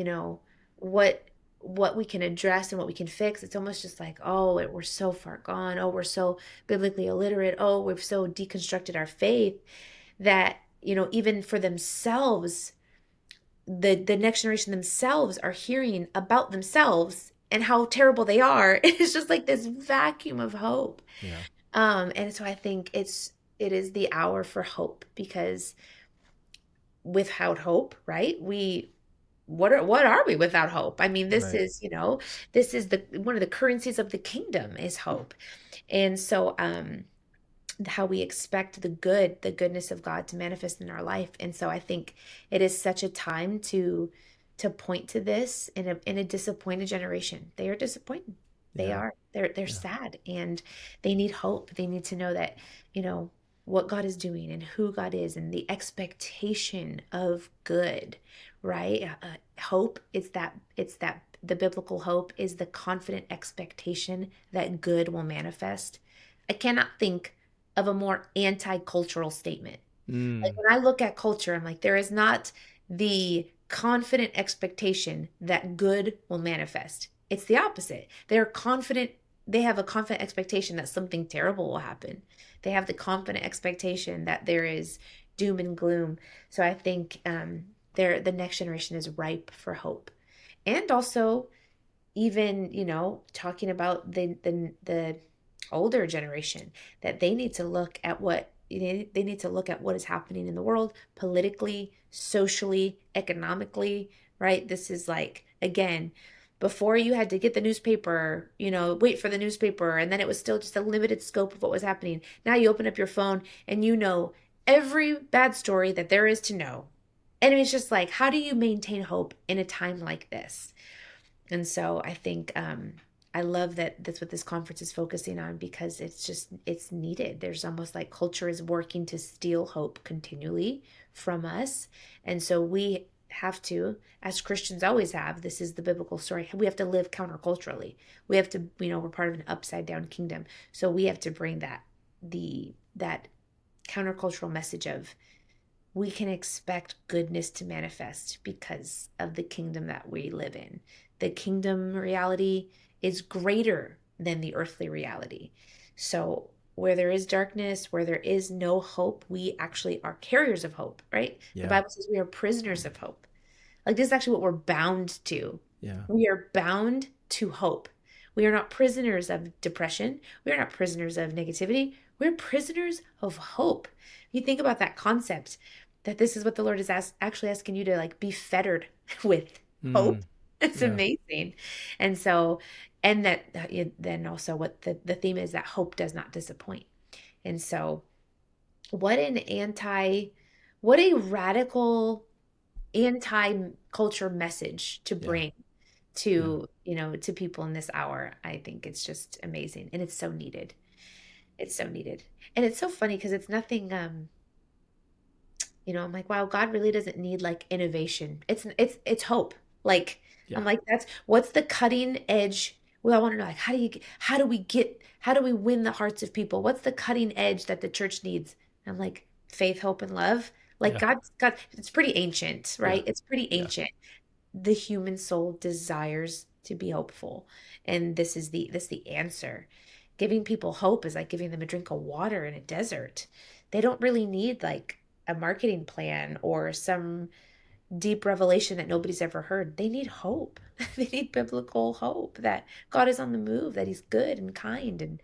what we can address and what we can fix. It's almost just like, oh, we're so far gone. Oh, we're so biblically illiterate. Oh, we've so deconstructed our faith that, even for themselves, the next generation themselves are hearing about themselves and how terrible they are. It's just like this vacuum of hope. Yeah. And so I think it is the hour for hope, because without hope, right? What are we without hope? I mean, this Right. is, this is one of the currencies of the kingdom is hope. And so, how we expect the goodness of God to manifest in our life. And so I think it is such a time to point to this in a disappointed generation. They are disappointed. They Yeah. are. They're Yeah. sad, and they need hope. They need to know that, what God is doing and who God is and the expectation of good, right? Hope is that the biblical hope is the confident expectation that good will manifest. I cannot think of a more anti-cultural statement. Like Mm. when I look at culture, I'm like, there is not the confident expectation that good will manifest. It's the opposite. They have a confident expectation that something terrible will happen. They have the confident expectation that there is doom and gloom. So I think the next generation is ripe for hope. And also, even, talking about the older generation, that they need to look at they need to look at what is happening in the world politically, socially, economically, right? This is like, again, before you had to get the newspaper, wait for the newspaper, and then it was still just a limited scope of what was happening. Now you open up your phone and you know every bad story that there is to know. And it's just like, how do you maintain hope in a time like this? And so I think I love that that's what this conference is focusing on, because it's needed. There's almost like culture is working to steal hope continually from us. And so we have to, as Christians always have, this is the biblical story, we have to live counterculturally. We have to, we're part of an upside down kingdom. So we have to bring that countercultural message of, we can expect goodness to manifest because of the kingdom that we live in. The kingdom reality is greater than the earthly reality. So where there is darkness, where there is no hope, we actually are carriers of hope, right? Yeah. The Bible says we are prisoners of hope. Like, this is actually what we're bound to. Yeah. We are bound to hope. We are not prisoners of depression. We are not prisoners of negativity. We're prisoners of hope. You think about that concept, that this is what the Lord is actually asking you to, like, be fettered with hope. It's amazing. And so, and that then also what the theme is, that hope does not disappoint. And so what a radical anti-culture message to bring to, to people in this hour. I think it's just amazing. And it's so needed. It's so needed. And it's so funny because it's nothing, I'm like, wow, God really doesn't need like innovation. It's hope. Like, I'm like, what's the cutting edge? Well, I want to know, like, how do we win the hearts of people? What's the cutting edge that the church needs? I'm like, faith, hope, and love. Like, God, it's pretty ancient, right? It's pretty ancient. The human soul desires to be hopeful. And this is the answer. Giving people hope is like giving them a drink of water in a desert. They don't really need like a marketing plan or some deep revelation that nobody's ever heard. They need hope. They need biblical hope that God is on the move, that he's good and kind, and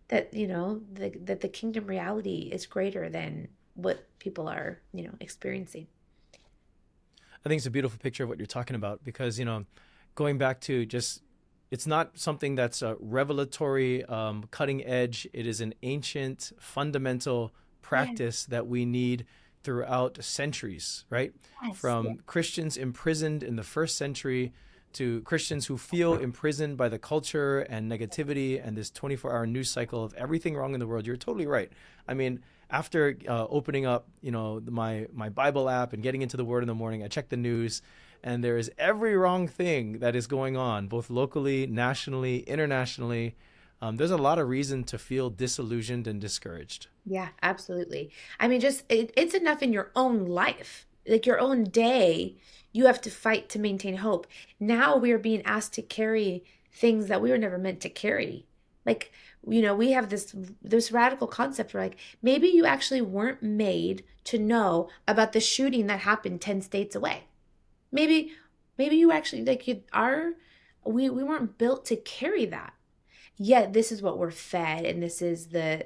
that, that the kingdom reality is greater than what people are, experiencing. I think it's a beautiful picture of what you're talking about because, going back to just, it's not something that's a revelatory, cutting edge. It is an ancient, fundamental practice that we need throughout centuries, right? Yes. From Christians imprisoned in the first century to Christians who feel imprisoned by the culture and negativity and this 24-hour news cycle of everything wrong in the world. You're totally right. I mean, after opening up, my Bible app and getting into the Word in the morning, I check the news, and there is every wrong thing that is going on, both locally, nationally, internationally. There's a lot of reason to feel disillusioned and discouraged. Yeah, absolutely. I mean, just it's enough in your own life, like your own day. You have to fight to maintain hope. Now we are being asked to carry things that we were never meant to carry. Like, we have this radical concept where, like, maybe you actually weren't made to know about the shooting that happened 10 states away. Maybe you actually, like, we weren't built to carry that. Yet this is what we're fed, and this is the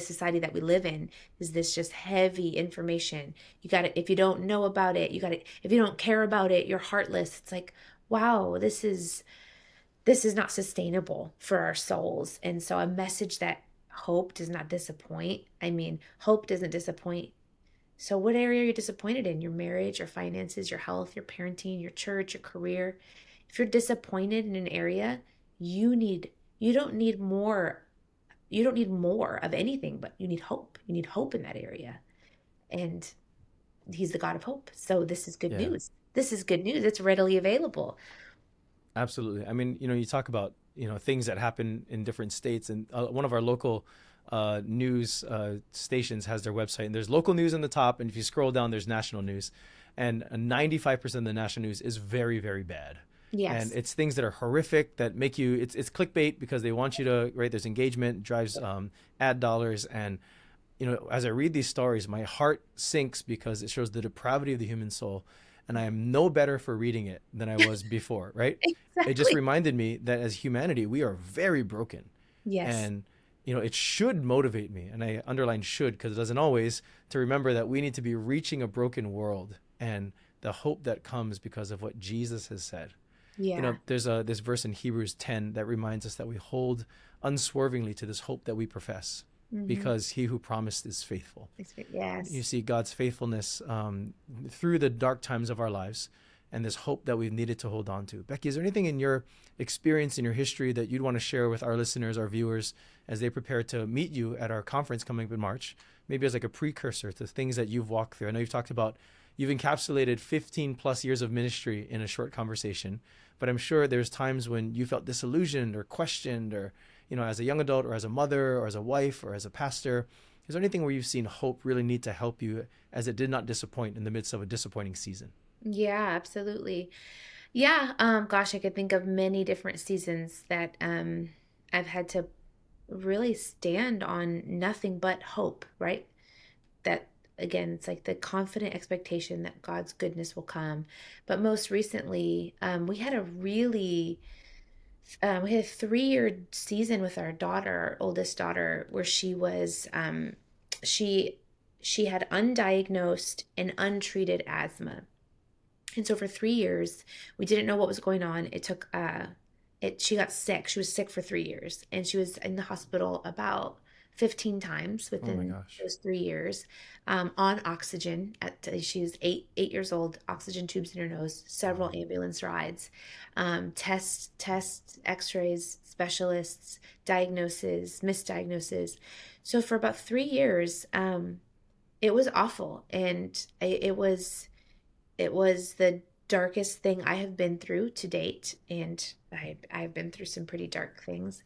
society that we live in, is this just heavy information. You got to, if you don't know about it, if you don't care about it, you're heartless. It's like, wow, this is not sustainable for our souls. And so a message that hope does not disappoint. I mean, hope doesn't disappoint. So what area are you disappointed in? Your marriage, your finances, your health, your parenting, your church, your career? If you're disappointed in an area, you don't need more of anything, but you need hope. You need hope in that area. And he's the God of hope. So this is good news. This is good news. It's readily available. Absolutely. I mean, you talk about, things that happen in different states, and one of our local news stations has their website, and there's local news on the top. And if you scroll down, there's national news, and 95% of the national news is very, very bad. Yes. And it's things that are horrific that make you, it's clickbait because they want you to, right? There's engagement, drives ad dollars. And, as I read these stories, my heart sinks because it shows the depravity of the human soul. And I am no better for reading it than I was before, right? Exactly. It just reminded me that as humanity, we are very broken. Yes. And, it should motivate me. And I underline should because it doesn't always, to remember that we need to be reaching a broken world and the hope that comes because of what Jesus has said. Yeah. There's this verse in Hebrews 10 that reminds us that we hold unswervingly to this hope that we profess because he who promised is faithful. Yes. You see God's faithfulness through the dark times of our lives and this hope that we've needed to hold on to. Becky, is there anything in your experience, in your history that you'd want to share with our listeners, our viewers, as they prepare to meet you at our conference coming up in March, maybe as like a precursor to things that you've walked through? I know you've talked about, you've encapsulated 15 plus years of ministry in a short conversation. But I'm sure there's times when you felt disillusioned or questioned or, as a young adult or as a mother or as a wife or as a pastor. Is there anything where you've seen hope really need to help you as it did not disappoint in the midst of a disappointing season? Yeah, absolutely. Yeah. Gosh, I could think of many different seasons that I've had to really stand on nothing but hope, right? That, again, it's like the confident expectation that God's goodness will come. But most recently, we had a 3-year season with our daughter, our oldest daughter, where she was, she had undiagnosed and untreated asthma. And so for 3 years, we didn't know what was going on. It took, she got sick. She was sick for 3 years, and she was in the hospital about 15 times within those 3 years, on oxygen. She was eight years old, oxygen tubes in her nose, several ambulance rides, tests, x-rays, specialists, diagnoses, misdiagnoses. So for about 3 years, it was awful. And it was the darkest thing I have been through to date. And I've been through some pretty dark things.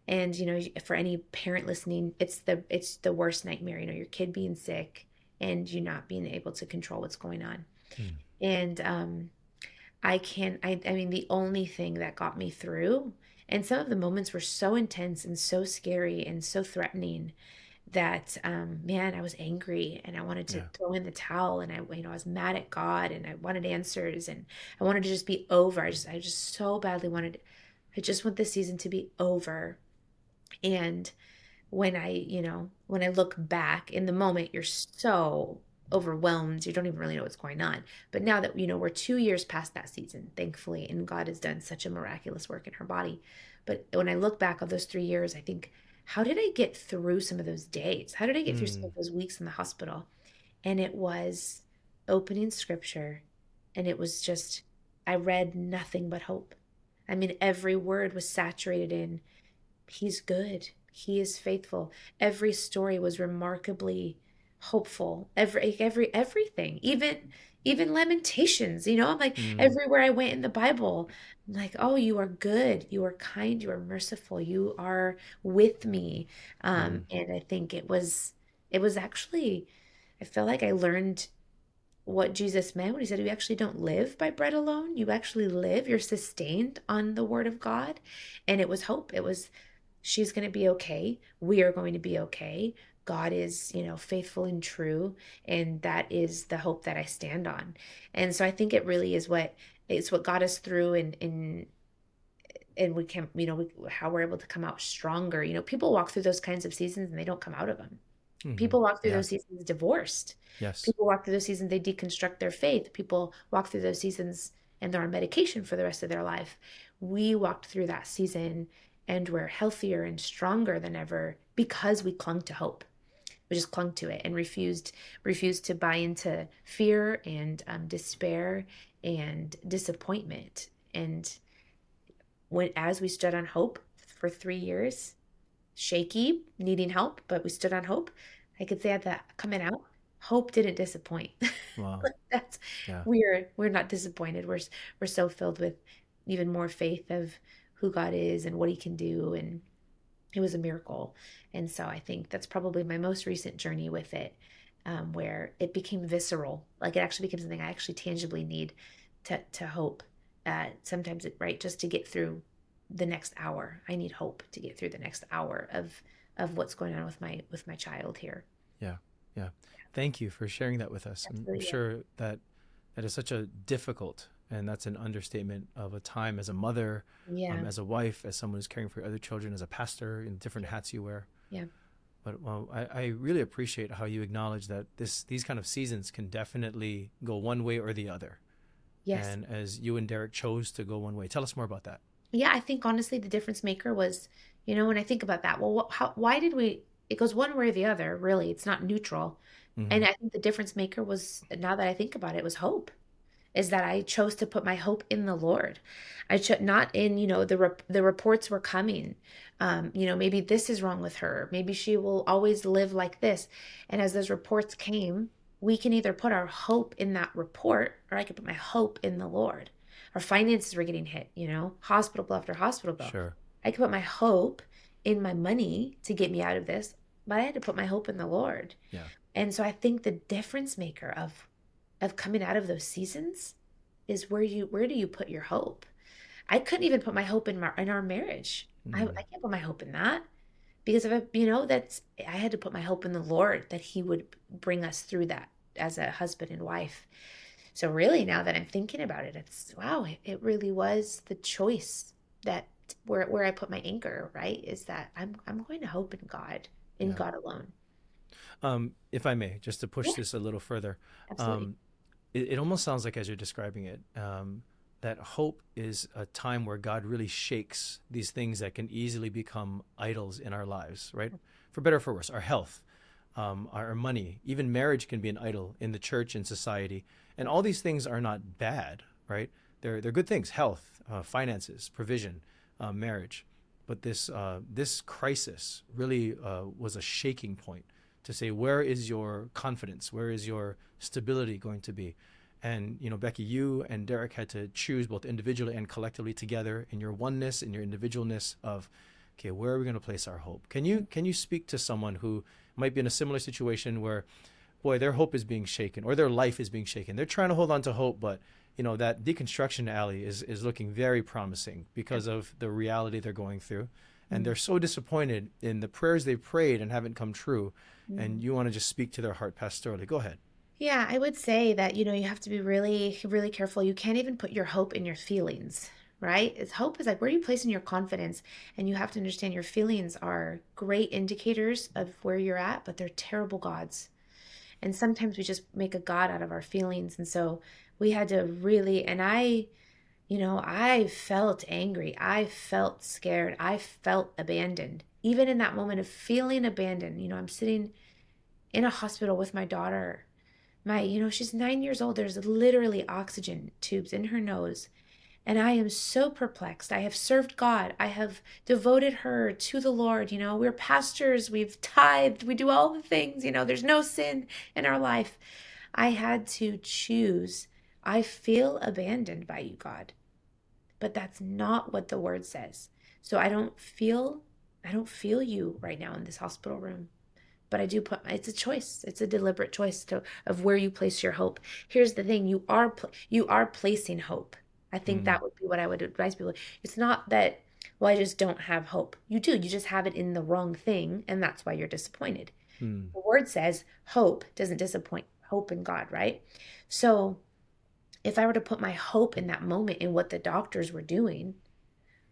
And, for any parent listening, it's the worst nightmare, your kid being sick and you not being able to control what's going on. And I mean, the only thing that got me through, and some of the moments were so intense and so scary and so threatening, that, man, I was angry and I wanted to Yeah. throw in the towel, and I was mad at God, and I wanted answers, and I wanted to just be over. I just so badly I just want this season to be over. And when I look back in the moment, you're so overwhelmed. You don't even really know what's going on. But now that, we're 2 years past that season, thankfully, and God has done such a miraculous work in her body. But when I look back on those 3 years, I think, how did I get through some of those days? How did I get through some Mm, of those weeks in the hospital? And it was opening scripture. And it was just, I read nothing but hope. I mean, every word was saturated in He's good. He is faithful. Every story was remarkably hopeful. Everything. Even Lamentations, I'm like, mm, everywhere I went in the Bible, I'm like, oh, you are good, you are kind, you are merciful, you are with me. mm, And I think it was actually, I feel like I learned what Jesus meant when he said, you actually don't live by bread alone. You actually live, you're sustained on the word of God. And it was hope. It was, she's going to be okay. We are going to be okay. God is, faithful and true. And that is the hope that I stand on. And so I think it really is what got us through, and we can, how we're able to come out stronger. People walk through those kinds of seasons and they don't come out of them. mhm. People walk through Yeah. those seasons divorced. Yes. People walk through those seasons, they deconstruct their faith. People walk through those seasons and they're on medication for the rest of their life. We walked through that season and we're healthier and stronger than ever because we clung to hope. We just clung to it and refused to buy into fear and despair and disappointment. And as we stood on hope for 3 years, shaky, needing help, but we stood on hope. I could say that coming out, hope didn't disappoint. Wow. Like, that's Yeah. we're not disappointed. We're so filled with even more faith of who God is and what He can do, and it was a miracle. And so I think that's probably my most recent journey with it, where it became visceral. Like, it actually became something I actually tangibly need to hope. Sometimes right, just to get through the next hour. I need hope to get through the next hour of what's going on with my child here. Yeah. Yeah. Thank you for sharing that with us. I'm Absolutely. sure that that is such a difficult, and that's an understatement of a time as a mother, Yeah. as a wife, as someone who's caring for other children, as a pastor, in different hats you wear. Yeah. But well, I really appreciate how you acknowledge that these kind of seasons can definitely go one way or the other. Yes. And as you and Derek chose to go one way, tell us more about that. Yeah, I think honestly the difference maker was, when I think about that, well, why did it goes one way or the other, really. It's not neutral. Hmm. And I think the difference maker was, now that I think about it, was hope. Is that I chose to put my hope in the Lord. I chose not in, the reports were coming. Maybe this is wrong with her. Maybe she will always live like this. And as those reports came, we can either put our hope in that report, or I could put my hope in the Lord. Our finances were getting hit, hospital bill after hospital bill. Sure. I could put my hope in my money to get me out of this, but I had to put my hope in the Lord. Yeah. And so I think the difference maker of coming out of those seasons is where do you put your hope? I couldn't even put my hope in our marriage. I Mm. can't put my hope in that, because if I had to put my hope in the Lord, that He would bring us through that as a husband and wife. So really, now that I'm thinking about it, it's wow, it really was the choice that where I put my anchor, right? Is that I'm going to hope in God, in Yeah. God alone. If I may, just to push Yeah, this a little further, absolutely. it almost sounds like, as you're describing it, that hope is a time where God really shakes these things that can easily become idols in our lives, right? For better or for worse, our health, our money, even marriage can be an idol in the church and society. And all these things are not bad, right? They're good things: health, finances, provision, marriage. But this crisis really was a shaking point to say, where is your confidence? Where is your stability going to be? And Becky, you and Derek had to choose both individually and collectively together in your oneness and your individualness of, okay, where are we going to place our hope? Can you speak to someone who might be in a similar situation where, boy, their hope is being shaken or their life is being shaken? They're trying to hold on to hope, but that deconstruction alley is looking very promising because of the reality they're going through. and they're so disappointed in the prayers they've prayed and haven't come true. And you want to just speak to their heart pastorally. Go ahead. Yeah, I would say that, you have to be really, really careful. You can't even put your hope in your feelings, right? Hope is like, where are you placing your confidence? And you have to understand your feelings are great indicators of where you're at, but they're terrible gods. And sometimes we just make a God out of our feelings. And so we had to really, and I felt angry. I felt scared. I felt abandoned. Even in that moment of feeling abandoned, I'm sitting in a hospital with my daughter. She's 9 years old. There's literally oxygen tubes in her nose. And I am so perplexed. I have served God. I have devoted her to the Lord. We're pastors. We've tithed. We do all the things. There's no sin in our life. I had to choose. I feel abandoned by you, God. But that's not what the word says. So I don't feel you right now in this hospital room. But I do it's a choice. It's a deliberate choice of where you place your hope. Here's the thing. You are placing hope. I think that would be what I would advise people. It's not that, well, I just don't have hope. You do. You just have it in the wrong thing, and that's why you're disappointed. The word says hope doesn't disappoint. Hope in God, right? So if I were to put my hope in that moment in what the doctors were doing,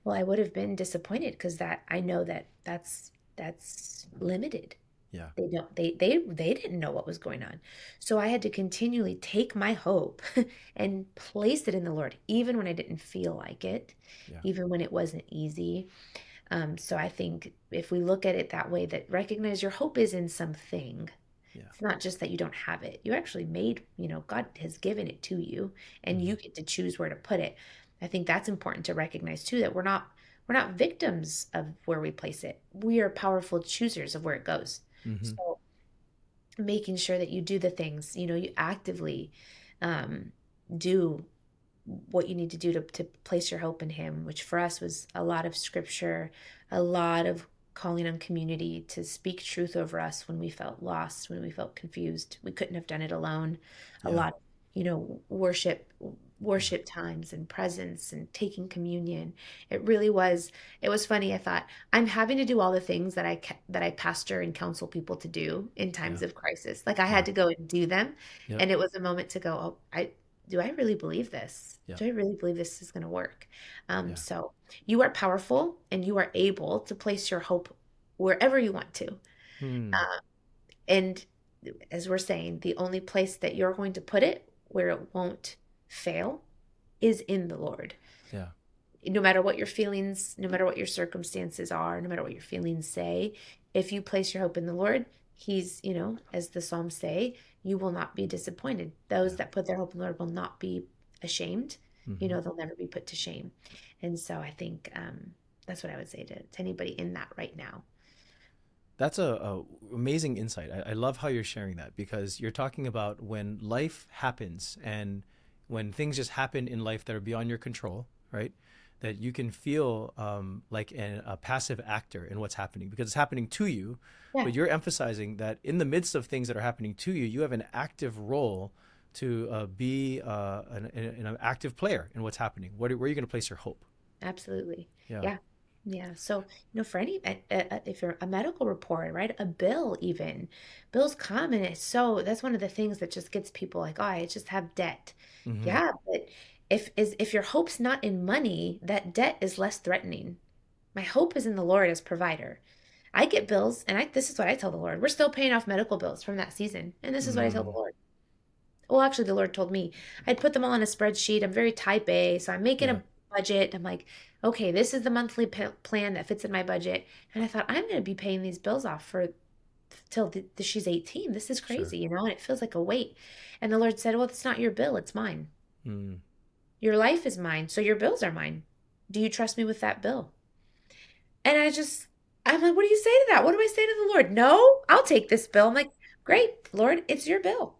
well, I would have been disappointed because I know that's limited. Yeah. They didn't know what was going on. So I had to continually take my hope and place it in the Lord, even when I didn't feel like it, even when it wasn't easy. So I think if we look at it that way, that recognize your hope is in something. It's not just that you don't have it. You actually God has given it to you, and you get to choose where to put it. I think that's important to recognize too, that we're not victims of where we place it. We are powerful choosers of where it goes. So making sure that you do the things, you actively do what you need to do to place your hope in him, which for us was a lot of scripture, a lot of calling on community to speak truth over us when we felt lost, when we felt confused. We couldn't have done it alone. A lot, worship times and presence and taking communion. It was funny. I thought, I'm having to do all the things that I pastor and counsel people to do in times of crisis. Like I had to go and do them. And it was a moment to go, do I really believe this? Do I really believe this is going to work? So you are powerful and you are able to place your hope wherever you want to. And as we're saying, the only place that you're going to put it where it won't fail is in the Lord. Yeah. No matter what your feelings, no matter what your circumstances are, no matter what your feelings say, if you place your hope in the Lord, he's, as the Psalms say, you will not be disappointed. Those that put their hope in the Lord will not be ashamed. They'll never be put to shame. And so I think that's what I would say to anybody in that right now. That's a amazing insight. I love how you're sharing that, because you're talking about when life happens and when things just happen in life that are beyond your control, right? That you can feel like a passive actor in what's happening because it's happening to you. But you're emphasizing that in the midst of things that are happening to you, you have an active role to be an active player in what's happening. Where are you going to place your hope? Absolutely. Yeah. So, for any, if you're a medical report, right, a bill even, bills come and that's one of the things that just gets people like, oh, I just have debt. Yeah, but if your hope's not in money, that debt is less threatening. My hope is in the Lord as provider. I get bills, and this is what I tell the Lord. We're still paying off medical bills from that season, and this is what I tell the Lord. Well, actually, the Lord told me I'd put them all on a spreadsheet. I'm very type A, so I'm making a budget. I'm like, okay, this is the monthly plan that fits in my budget. And I thought, I'm going to be paying these bills off till she's 18. This is crazy, and it feels like a weight. And the Lord said, well, it's not your bill, it's mine. Your life is mine, so your bills are mine. Do you trust me with that bill? And I'm like, what do you say to that? What do I say to the Lord? No, I'll take this bill. I'm like, great, Lord, it's your bill.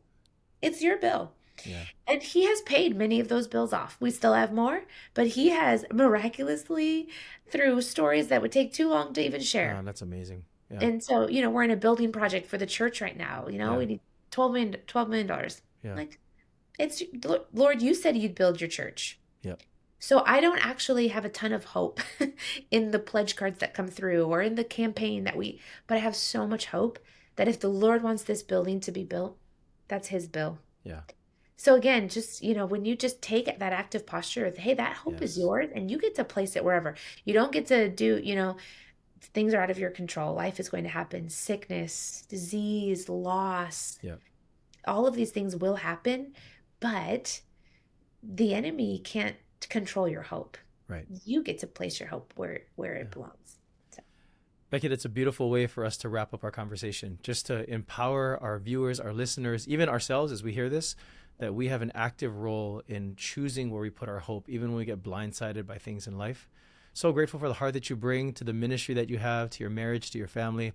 It's your bill. Yeah. And he has paid many of those bills off. We still have more, but he has miraculously, through stories that would take too long to even share. That's amazing. Yeah. And so, we're in a building project for the church right now. We need $12 million. Yeah. Like, it's, Lord, you said you'd build your church. Yep. So I don't actually have a ton of hope in the pledge cards that come through or in the campaign but I have so much hope that if the Lord wants this building to be built, that's his bill. Yeah. So again, just, when you just take that active posture of, hey, that hope is Yes. yours and you get to place it wherever. You don't get to do, things are out of your control. Life is going to happen. Sickness, disease, loss, Yeah. all of these things will happen, but the enemy can't control your hope. Right. You get to place your hope where it belongs. So. Becky, that's a beautiful way for us to wrap up our conversation, just to empower our viewers, our listeners, even ourselves as we hear this, that we have an active role in choosing where we put our hope, even when we get blindsided by things in life. So grateful for the heart that you bring to the ministry that you have, to your marriage, to your family.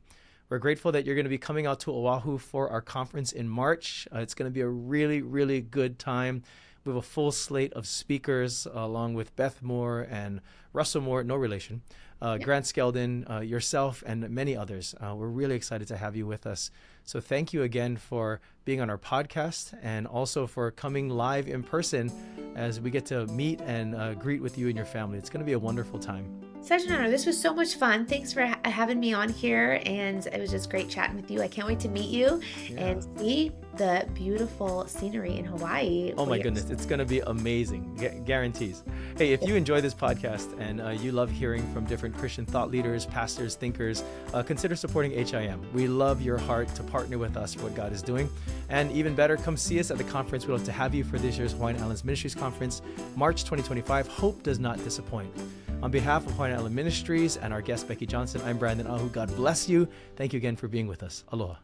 We're grateful that you're going to be coming out to Oahu for our conference in March. It's going to be a really, really good time. We have a full slate of speakers along with Beth Moore and Russell Moore, no relation, Grant Skeldon, yourself, and many others. We're really excited to have you with us. So thank you again for being on our podcast and also for coming live in person as we get to meet and greet with you and your family. It's going to be a wonderful time. Such an honor. This was so much fun. Thanks for having me on here. And it was just great chatting with you. I can't wait to meet you and see the beautiful scenery in Hawaii. Oh my goodness. It's going to be amazing. Guarantees. Hey, if you enjoy this podcast and you love hearing from different Christian thought leaders, pastors, thinkers, consider supporting HIM. We love your heart to partner with us for what God is doing. And even better, come see us at the conference. We'd love to have you for this year's Hawaiian Islands Ministries Conference, March 2025. Hope does not disappoint. On behalf of Hawaiian Island Ministries and our guest, Becky Johnson, I'm Brandon Ahu. God bless you. Thank you again for being with us. Aloha.